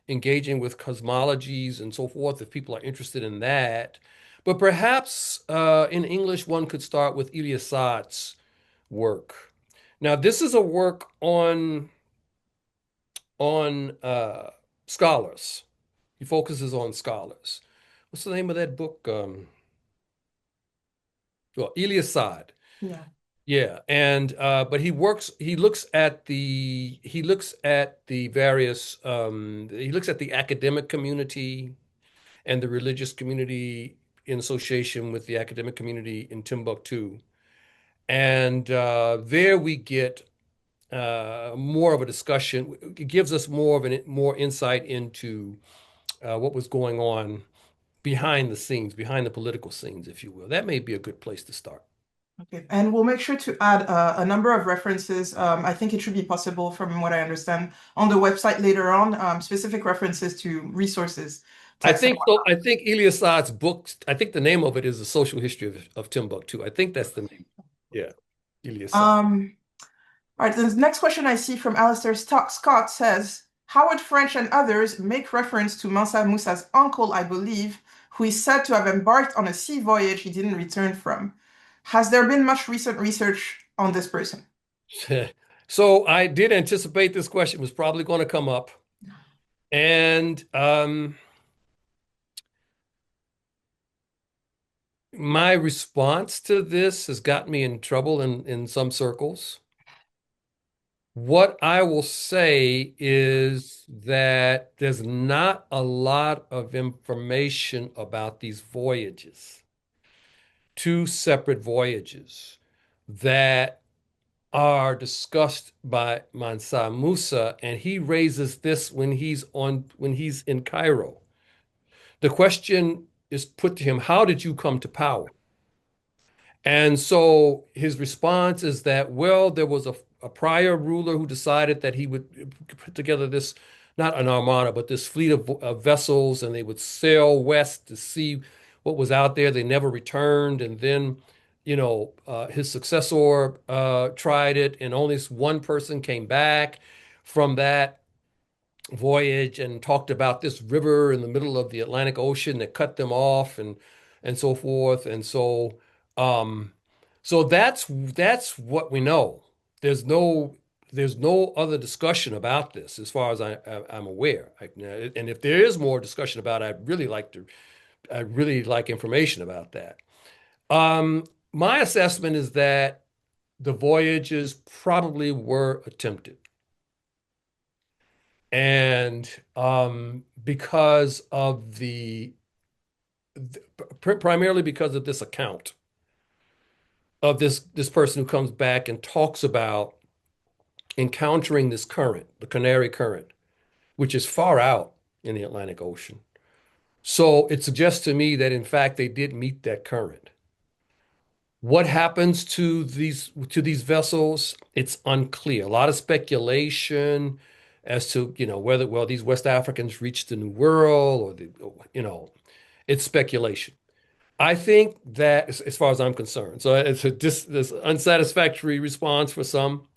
S4: engaging with cosmologies and so forth, if people are interested in that. But perhaps in English, one could start with Eliasad's work. Now, this is a work on scholars. He focuses on scholars. What's the name of that book? Well, Eliasad.
S5: Yeah.
S4: Yeah, and but he looks at the various he looks at the academic community and the religious community in association with the academic community in Timbuktu. And there we get more of a discussion. It gives us more insight into what was going on behind the scenes, behind the political scenes, if you will. That may be a good place to start.
S5: Okay, and we'll make sure to add a number of references. I think it should be possible, from what I understand, on the website later on, specific references to resources,
S4: I
S5: texts, and
S4: think so. I think Eliasad's book, I think the name of it is The Social History of Timbuktu. I think that's the name. Yeah, Eliasad.
S5: whatnot. All right, the next question I see from Alistair Scott says, Howard French and others make reference to Mansa Musa's uncle, I believe, who is said to have embarked on a sea voyage he didn't return from. Has there been much recent research on this person?
S4: So I did anticipate this question was probably going to come up. And my response to this has got me in trouble in some circles. What I will say is that there's not a lot of information about these voyages, two separate voyages that are discussed by Mansa Musa, and he raises this when he's in Cairo. The question is put to him, how did you come to power? And so his response is that, well, there was a prior ruler who decided that he would put together this, not an armada, but this fleet of vessels, and they would sail west to see what was out there. They never returned. And then, his successor tried it, and only one person came back from that voyage and talked about this river in the middle of the Atlantic Ocean that cut them off and so forth. And um so that's what we know. There's no there's no other discussion about this as far as I'm aware. And if there is more discussion about it, I'd really like information about that. My assessment is that the voyages probably were attempted. And because of primarily because of this account of this person who comes back and talks about encountering this current, the Canary Current, which is far out in the Atlantic Ocean. So it suggests to me that in fact they did meet that current. What happens to these vessels? It's unclear. A lot of speculation as to, whether, well, these West Africans reached the New World it's speculation. I think that as far as I'm concerned, so it's this unsatisfactory response for some.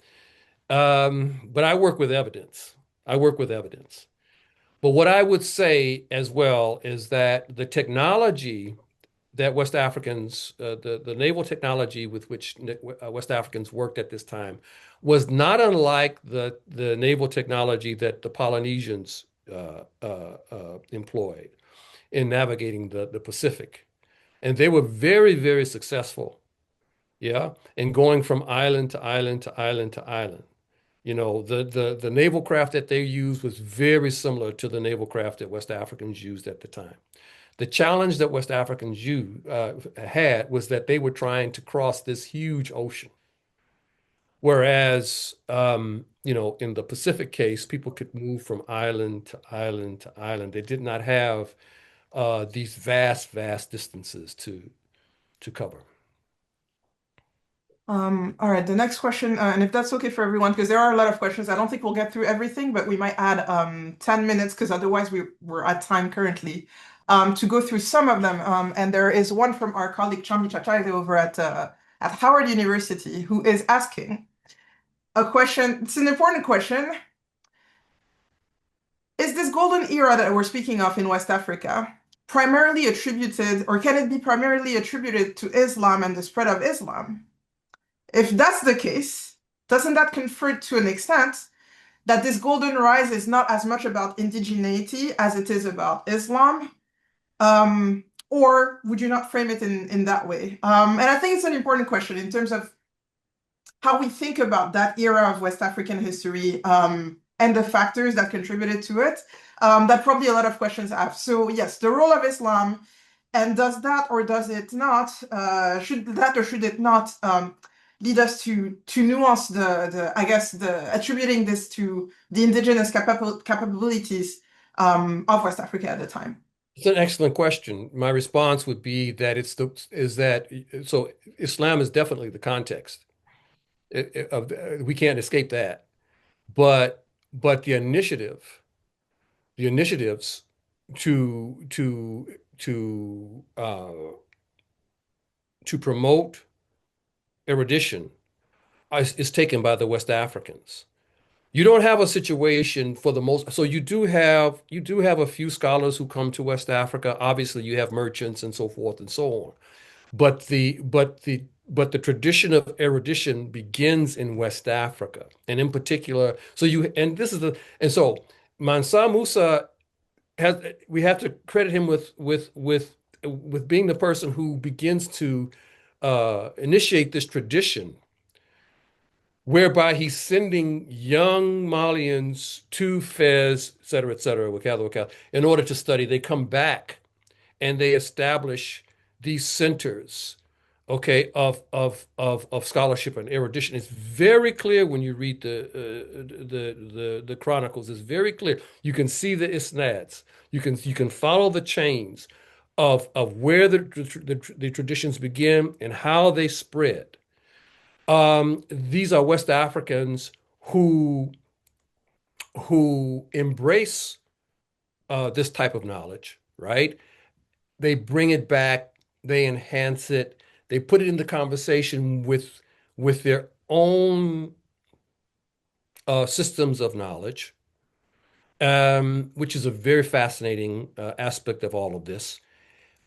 S4: But I work with evidence. I work with evidence. But what I would say as well is that the technology that West Africans, the naval technology with which West Africans worked at this time, was not unlike the naval technology that the Polynesians employed in navigating the Pacific. And they were very, very successful, yeah, in going from island to island to island to island. The naval craft that they used was very similar to the naval craft that West Africans used at the time. The challenge that West Africans had was that they were trying to cross this huge ocean. Whereas, in the Pacific case, people could move from island to island to island. They did not have these vast, vast distances to cover.
S5: All right, the next question, and if that's okay for everyone, because there are a lot of questions, I don't think we'll get through everything, but we might add 10 minutes, because otherwise we're at time currently, to go through some of them. And there is one from our colleague Chambi Chachaide over at Howard University, who is asking a question. It's an important question. Is this golden era that we're speaking of in West Africa primarily attributed, or can it be primarily attributed to Islam and the spread of Islam? If that's the case, doesn't that confer to an extent that this golden rise is not as much about indigeneity as it is about Islam? Or would you not frame it in that way? And I think it's an important question in terms of how we think about that era of West African history and the factors that contributed to it, that probably a lot of questions have. So yes, the role of Islam, and does that or does it not, should that or should it not lead us to nuance the I guess the attributing this to the indigenous capabilities of West Africa at the time.
S4: It's an excellent question. My response would be that so Islam is definitely the context. We can't escape that. But the initiatives to to to uh, to promote erudition is taken by the West Africans. You don't have a situation for the most, so you do have a few scholars who come to West Africa. Obviously, you have merchants and so forth and so on. But the tradition of erudition begins in West Africa, and in particular, so you and this is the and so Mansa Musa has we have to credit him with being the person who begins to initiate this tradition whereby he's sending young Malians to Fez, et cetera, Wakala, in order to study. They come back and they establish these centers, okay, of scholarship and erudition. It's very clear when you read the chronicles. It's very clear. You can see the isnads. You can follow the chains of where the traditions begin and how they spread. These are West Africans who embrace this type of knowledge, right? They bring it back, they enhance it, they put it into conversation with their own systems of knowledge, which is a very fascinating aspect of all of this.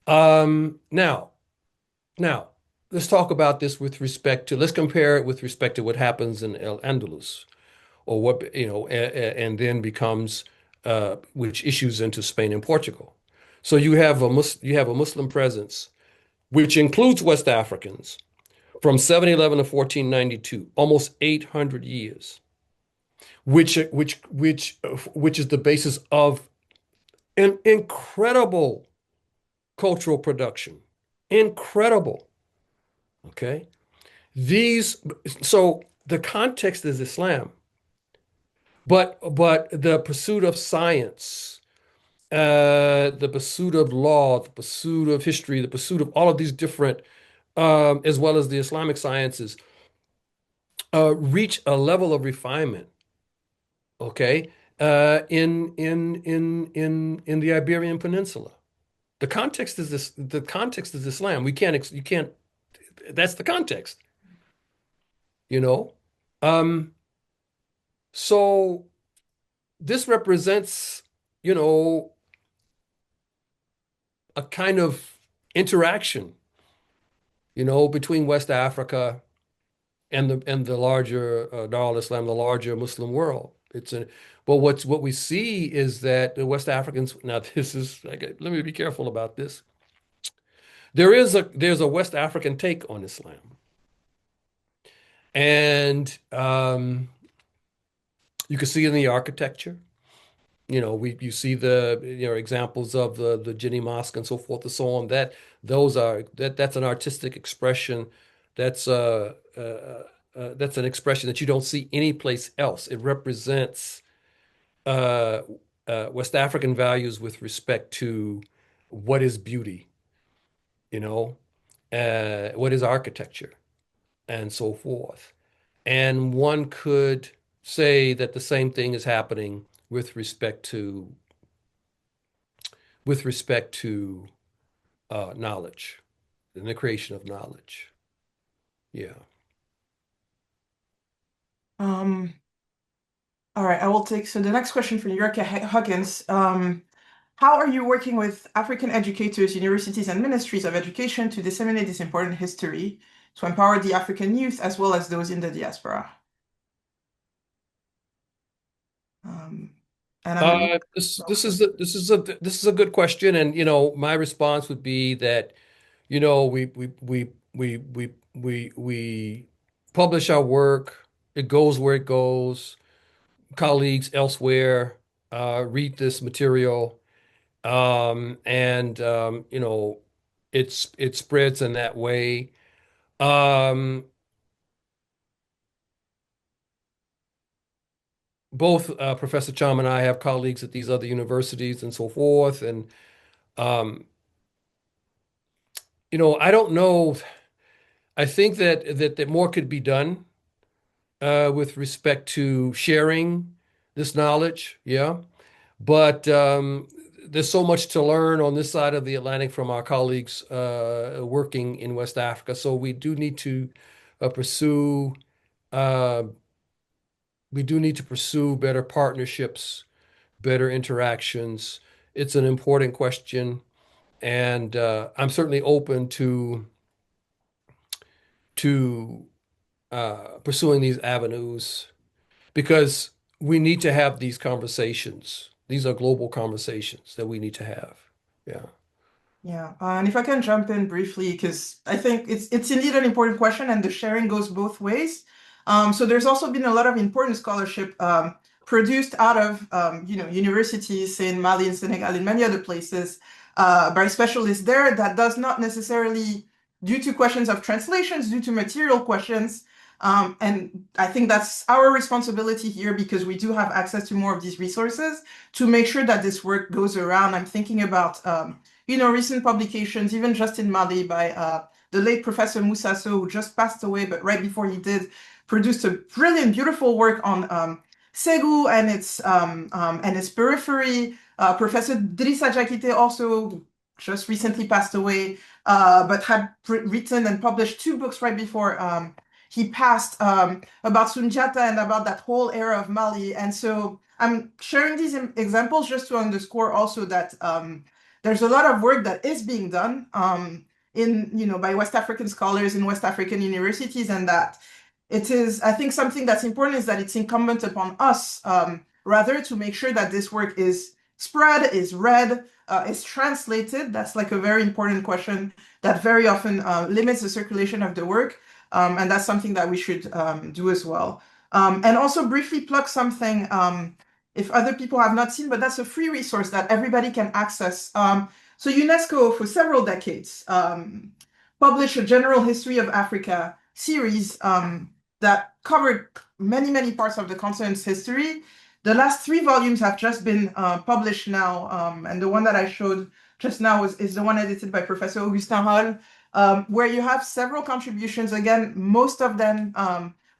S4: Now, now, let's talk about this with respect to, let's compare it with respect to what happens in El Andalus, or what, and then becomes, which issues into Spain and Portugal. So you have a Muslim presence, which includes West Africans, from 711 to 1492, almost 800 years, which is the basis of an incredible cultural production. Incredible. Okay. These, so the context is Islam, but the pursuit of science, the pursuit of law, the pursuit of history, the pursuit of all of these different, as well as the Islamic sciences, reach a level of refinement, okay, in the Iberian Peninsula. The context is Islam. You can't, that's the context, you know. Um, so this represents, you know, a kind of interaction, between West Africa and the larger Dar al-Islam, the larger Muslim world. But what we see is that the West Africans, now this is, let me be careful about this. There's a West African take on Islam. And you can see it in the architecture. You see the examples of the Jinni Mosque and so forth and so on. That's an artistic expression. That's that's an expression that you don't see anyplace else. It represents uh, West African values with respect to what is beauty, what is architecture, and so forth. And one could say that the same thing is happening with respect to knowledge and the creation of knowledge. Yeah.
S5: Um, all right, I will take so the next question from Yurka Huggins. How are you working with African educators, universities, and ministries of education to disseminate this important history to empower the African youth as well as those in the diaspora? Um, and I'm
S4: This is a good question, and my response would be that we publish our work. It goes where it goes. Colleagues elsewhere read this material, and it spreads in that way. Um, Both Professor Cham and I have colleagues at these other universities and so forth, and um, I don't know. I think that more could be done with respect to sharing this knowledge. Yeah. But there's so much to learn on this side of the Atlantic from our colleagues working in West Africa. So pursue uh, we do need to pursue better partnerships, better interactions. It's an important question, and I'm certainly open to pursuing these avenues because we need to have these conversations. These are global conversations that we need to have. Yeah.
S5: Yeah, and if I can jump in briefly, because I think it's indeed an important question, and the sharing goes both ways. So there's also been a lot of important scholarship produced out of universities, say in Mali and Senegal, in many other places, by specialists there that does not necessarily, due to questions of translations, due to material questions, and I think that's our responsibility here because we do have access to more of these resources to make sure that this work goes around. I'm thinking about recent publications, even just in Mali, by the late Professor Moussa Sow, who just passed away, but right before he did, produced a brilliant, beautiful work on Ségou and its periphery. Professor Drissa Jakite also just recently passed away, but had written and published two books right before he passed about Sundiata and about that whole era of Mali. And so I'm sharing these examples just to underscore also that there's a lot of work that is being done by West African scholars in West African universities, and that it is, I think something that's important is that it's incumbent upon us rather to make sure that this work is spread, is read, is translated. That's like a very important question that very often limits the circulation of the work. And that's something that we should do as well. And also briefly plug something if other people have not seen, but that's a free resource that everybody can access. So UNESCO, for several decades, published a General History of Africa series that covered many, many parts of the continent's history. The last three volumes have just been published now, and the one that I showed just now is the one edited by Professor Augustin Hall, where you have several contributions. Again, most of them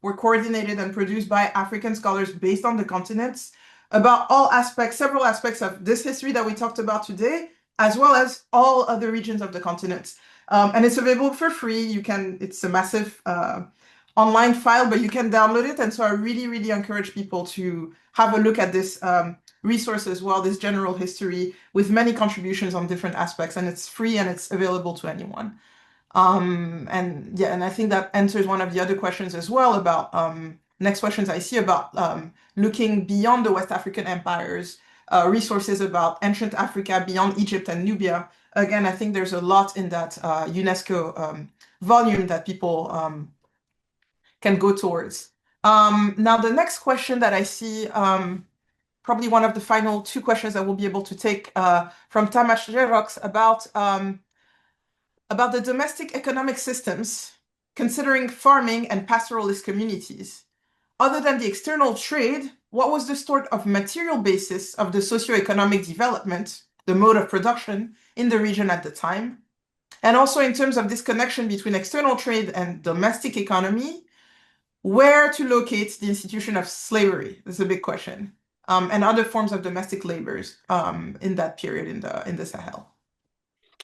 S5: were coordinated and produced by African scholars based on the continents about all aspects, several aspects of this history that we talked about today, as well as all other regions of the continent. And it's available for free. It's a massive online file, but you can download it. And so I really, really encourage people to have a look at this resource as well, this general history with many contributions on different aspects. And it's free and it's available to anyone. And I think that answers one of the other questions as well about next questions I see about looking beyond the West African empires, resources about ancient Africa beyond Egypt and Nubia. Again, I think there's a lot in that UNESCO volume that people can go towards. Now, the next question that I see, probably one of the final two questions that we'll be able to take from Tamas Jerox about the domestic economic systems, considering farming and pastoralist communities. Other than the external trade, what was the sort of material basis of the socioeconomic development, the mode of production in the region at the time? And also in terms of this connection between external trade and domestic economy, where to locate the institution of slavery? This is a big question. And other forms of domestic labors in that period in the Sahel.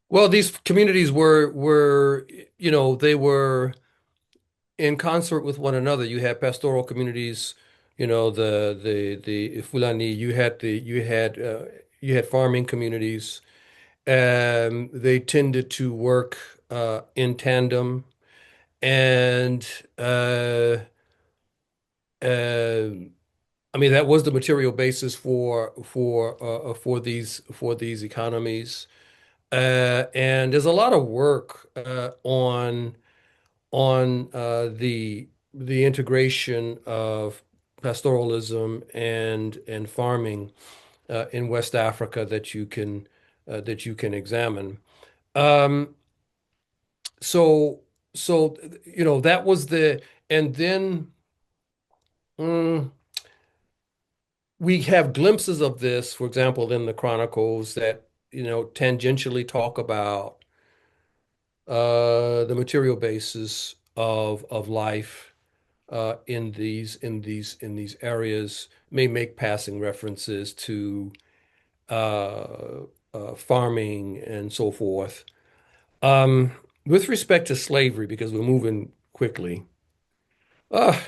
S4: Well, these communities they were in concert with one another. You had pastoral communities, the Fulani. You had farming communities. They tended to work in tandem, and uh, I mean that was the material basis for these economies. And there's a lot of work on the the integration of pastoralism and farming in West Africa that you can examine. Um, so that was and then mm, we have glimpses of this, for example, in the Chronicles that tangentially talk about the material basis of life in these areas, may make passing references to farming and so forth. Um, with respect to slavery, because we're moving quickly, uh,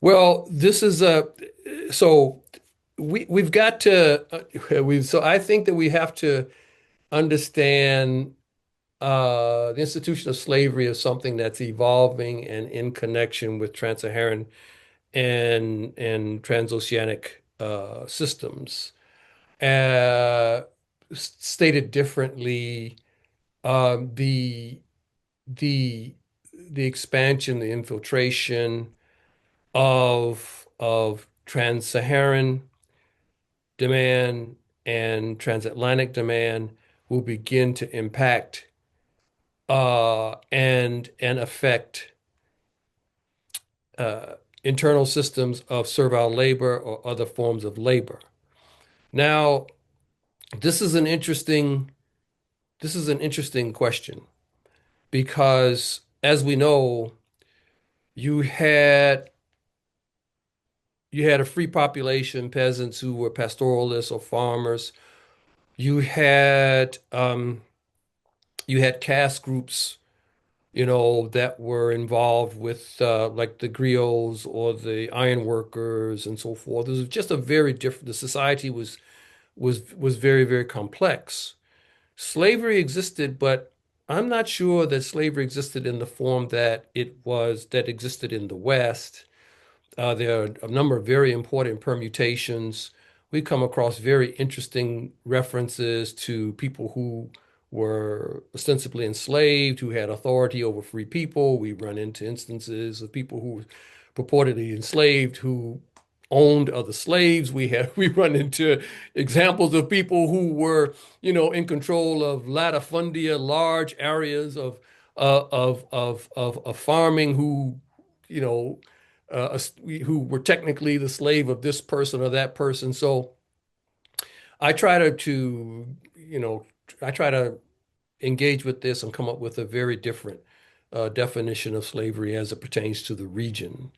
S4: well, this is a so we've got to we so I think that we have to understand the institution of slavery as something that's evolving and in connection with trans-Saharan and transoceanic systems. Uh, Stated differently, um, the the the expansion, the infiltration of trans-Saharan demand and transatlantic demand will begin to impact and affect uh, internal systems of servile labor or other forms of labor. Now, this is an interesting question because, as we know, you had a free population, peasants who were pastoralists or farmers. You had caste groups, that were involved with like the griots or the iron workers and so forth. It was just a very different. The society was very, very complex. Slavery existed, but I'm not sure that slavery existed in the form that existed in the West. There are a number of very important permutations. We come across very interesting references to people who were ostensibly enslaved, who had authority over free people. We run into instances of people who were purportedly enslaved who owned other slaves. We run into examples of people who were, in control of latifundia, large areas of farming, you know who were technically the slave of this person or that person. So I try you know, I try to engage with this and come up with a very different definition of slavery as it pertains to the region.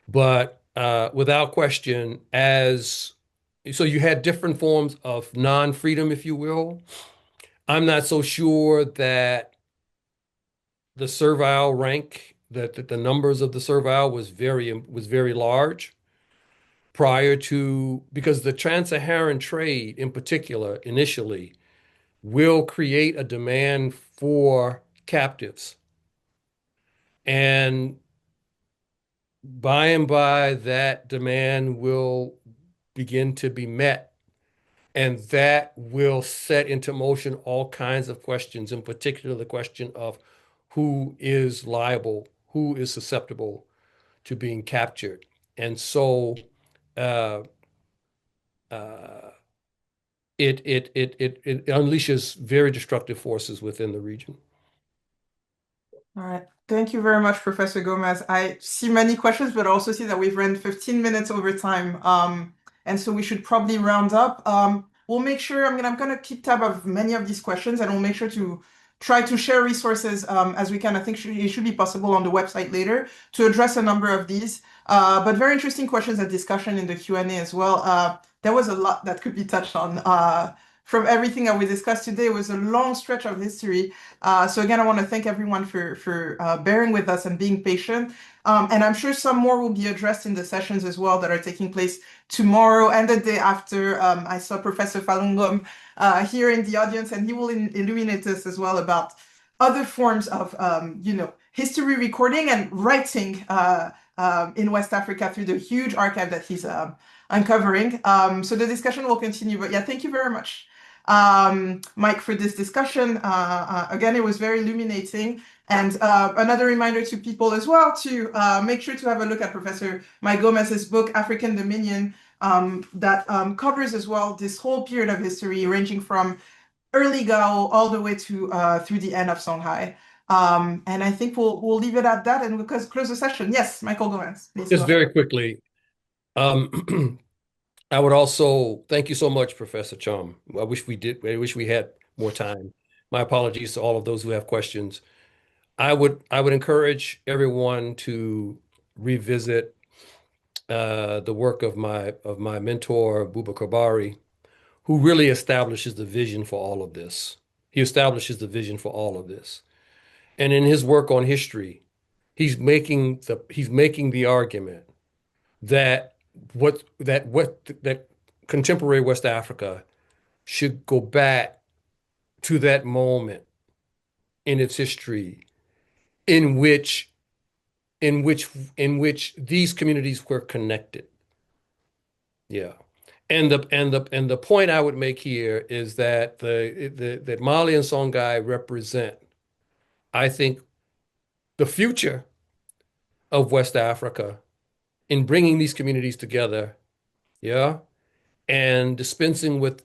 S4: But without question, so you had different forms of non-freedom, if you will. I'm not so sure that the servile rank, that the numbers of the servile was very large prior to, because the trans-Saharan trade in particular initially will create a demand for captives. And by and by, that demand will begin to be met. And that will set into motion all kinds of questions, in particular, the question of who is liable, who is susceptible to being captured. And so uh, uh, it unleashes very destructive forces within the region.
S5: All right. Thank you very much, Professor Gomez. I see many questions, but I also see that we've run 15 minutes over time. And so we should probably round up. We'll make sure, I'm gonna keep tab of many of these questions, and we'll make sure to try to share resources as we can. I think it should be possible on the website later to address a number of these. But very interesting questions and discussion in the Q&A as well. There was a lot that could be touched on. From everything that we discussed today, it was a long stretch of history. So again, I want to thank everyone for bearing with us and being patient. And I'm sure some more will be addressed in the sessions as well that are taking place tomorrow and the day after. I saw Professor Falungom here in the audience, and he will illuminate us as well about other forms of, history recording and writing in West Africa through the huge archive that he's uncovering. So the discussion will continue. But yeah, thank you very much. Mike, for this discussion. Again, it was very illuminating. And another reminder to people as well to make sure to have a look at Professor Mike Gomez's book, African Dominion, that covers as well this whole period of history, ranging from early Gao all the way to through the end of Songhai. And I think we'll leave it at that and we'll close the session. Yes, Michael Gomez, please go
S4: Just
S5: ahead.
S4: very quickly, I would also thank you so much, Professor Chum. I wish we had more time. My apologies to all of those who have questions. I would encourage everyone to revisit the work of my mentor, Boubacar Bari, who really establishes the vision for all of this. He establishes the vision for all of this. And in his work on history, he's making the argument that that contemporary West Africa should go back to that moment in its history in which these communities were connected. Yeah. And the point I would make here is that that Mali and Songhai represent, I think, the future of West Africa in bringing these communities together, yeah, and dispensing with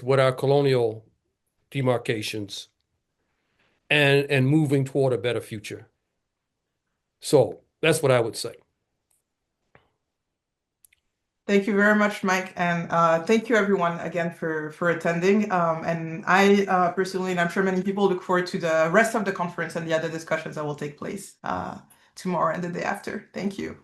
S4: what are colonial demarcations and moving toward a better future. So that's what I would say.
S5: Thank you very much, Mike, and thank you everyone again for attending. And I personally, and I'm sure many people look forward to the rest of the conference and the other discussions that will take place tomorrow and the day after. Thank you.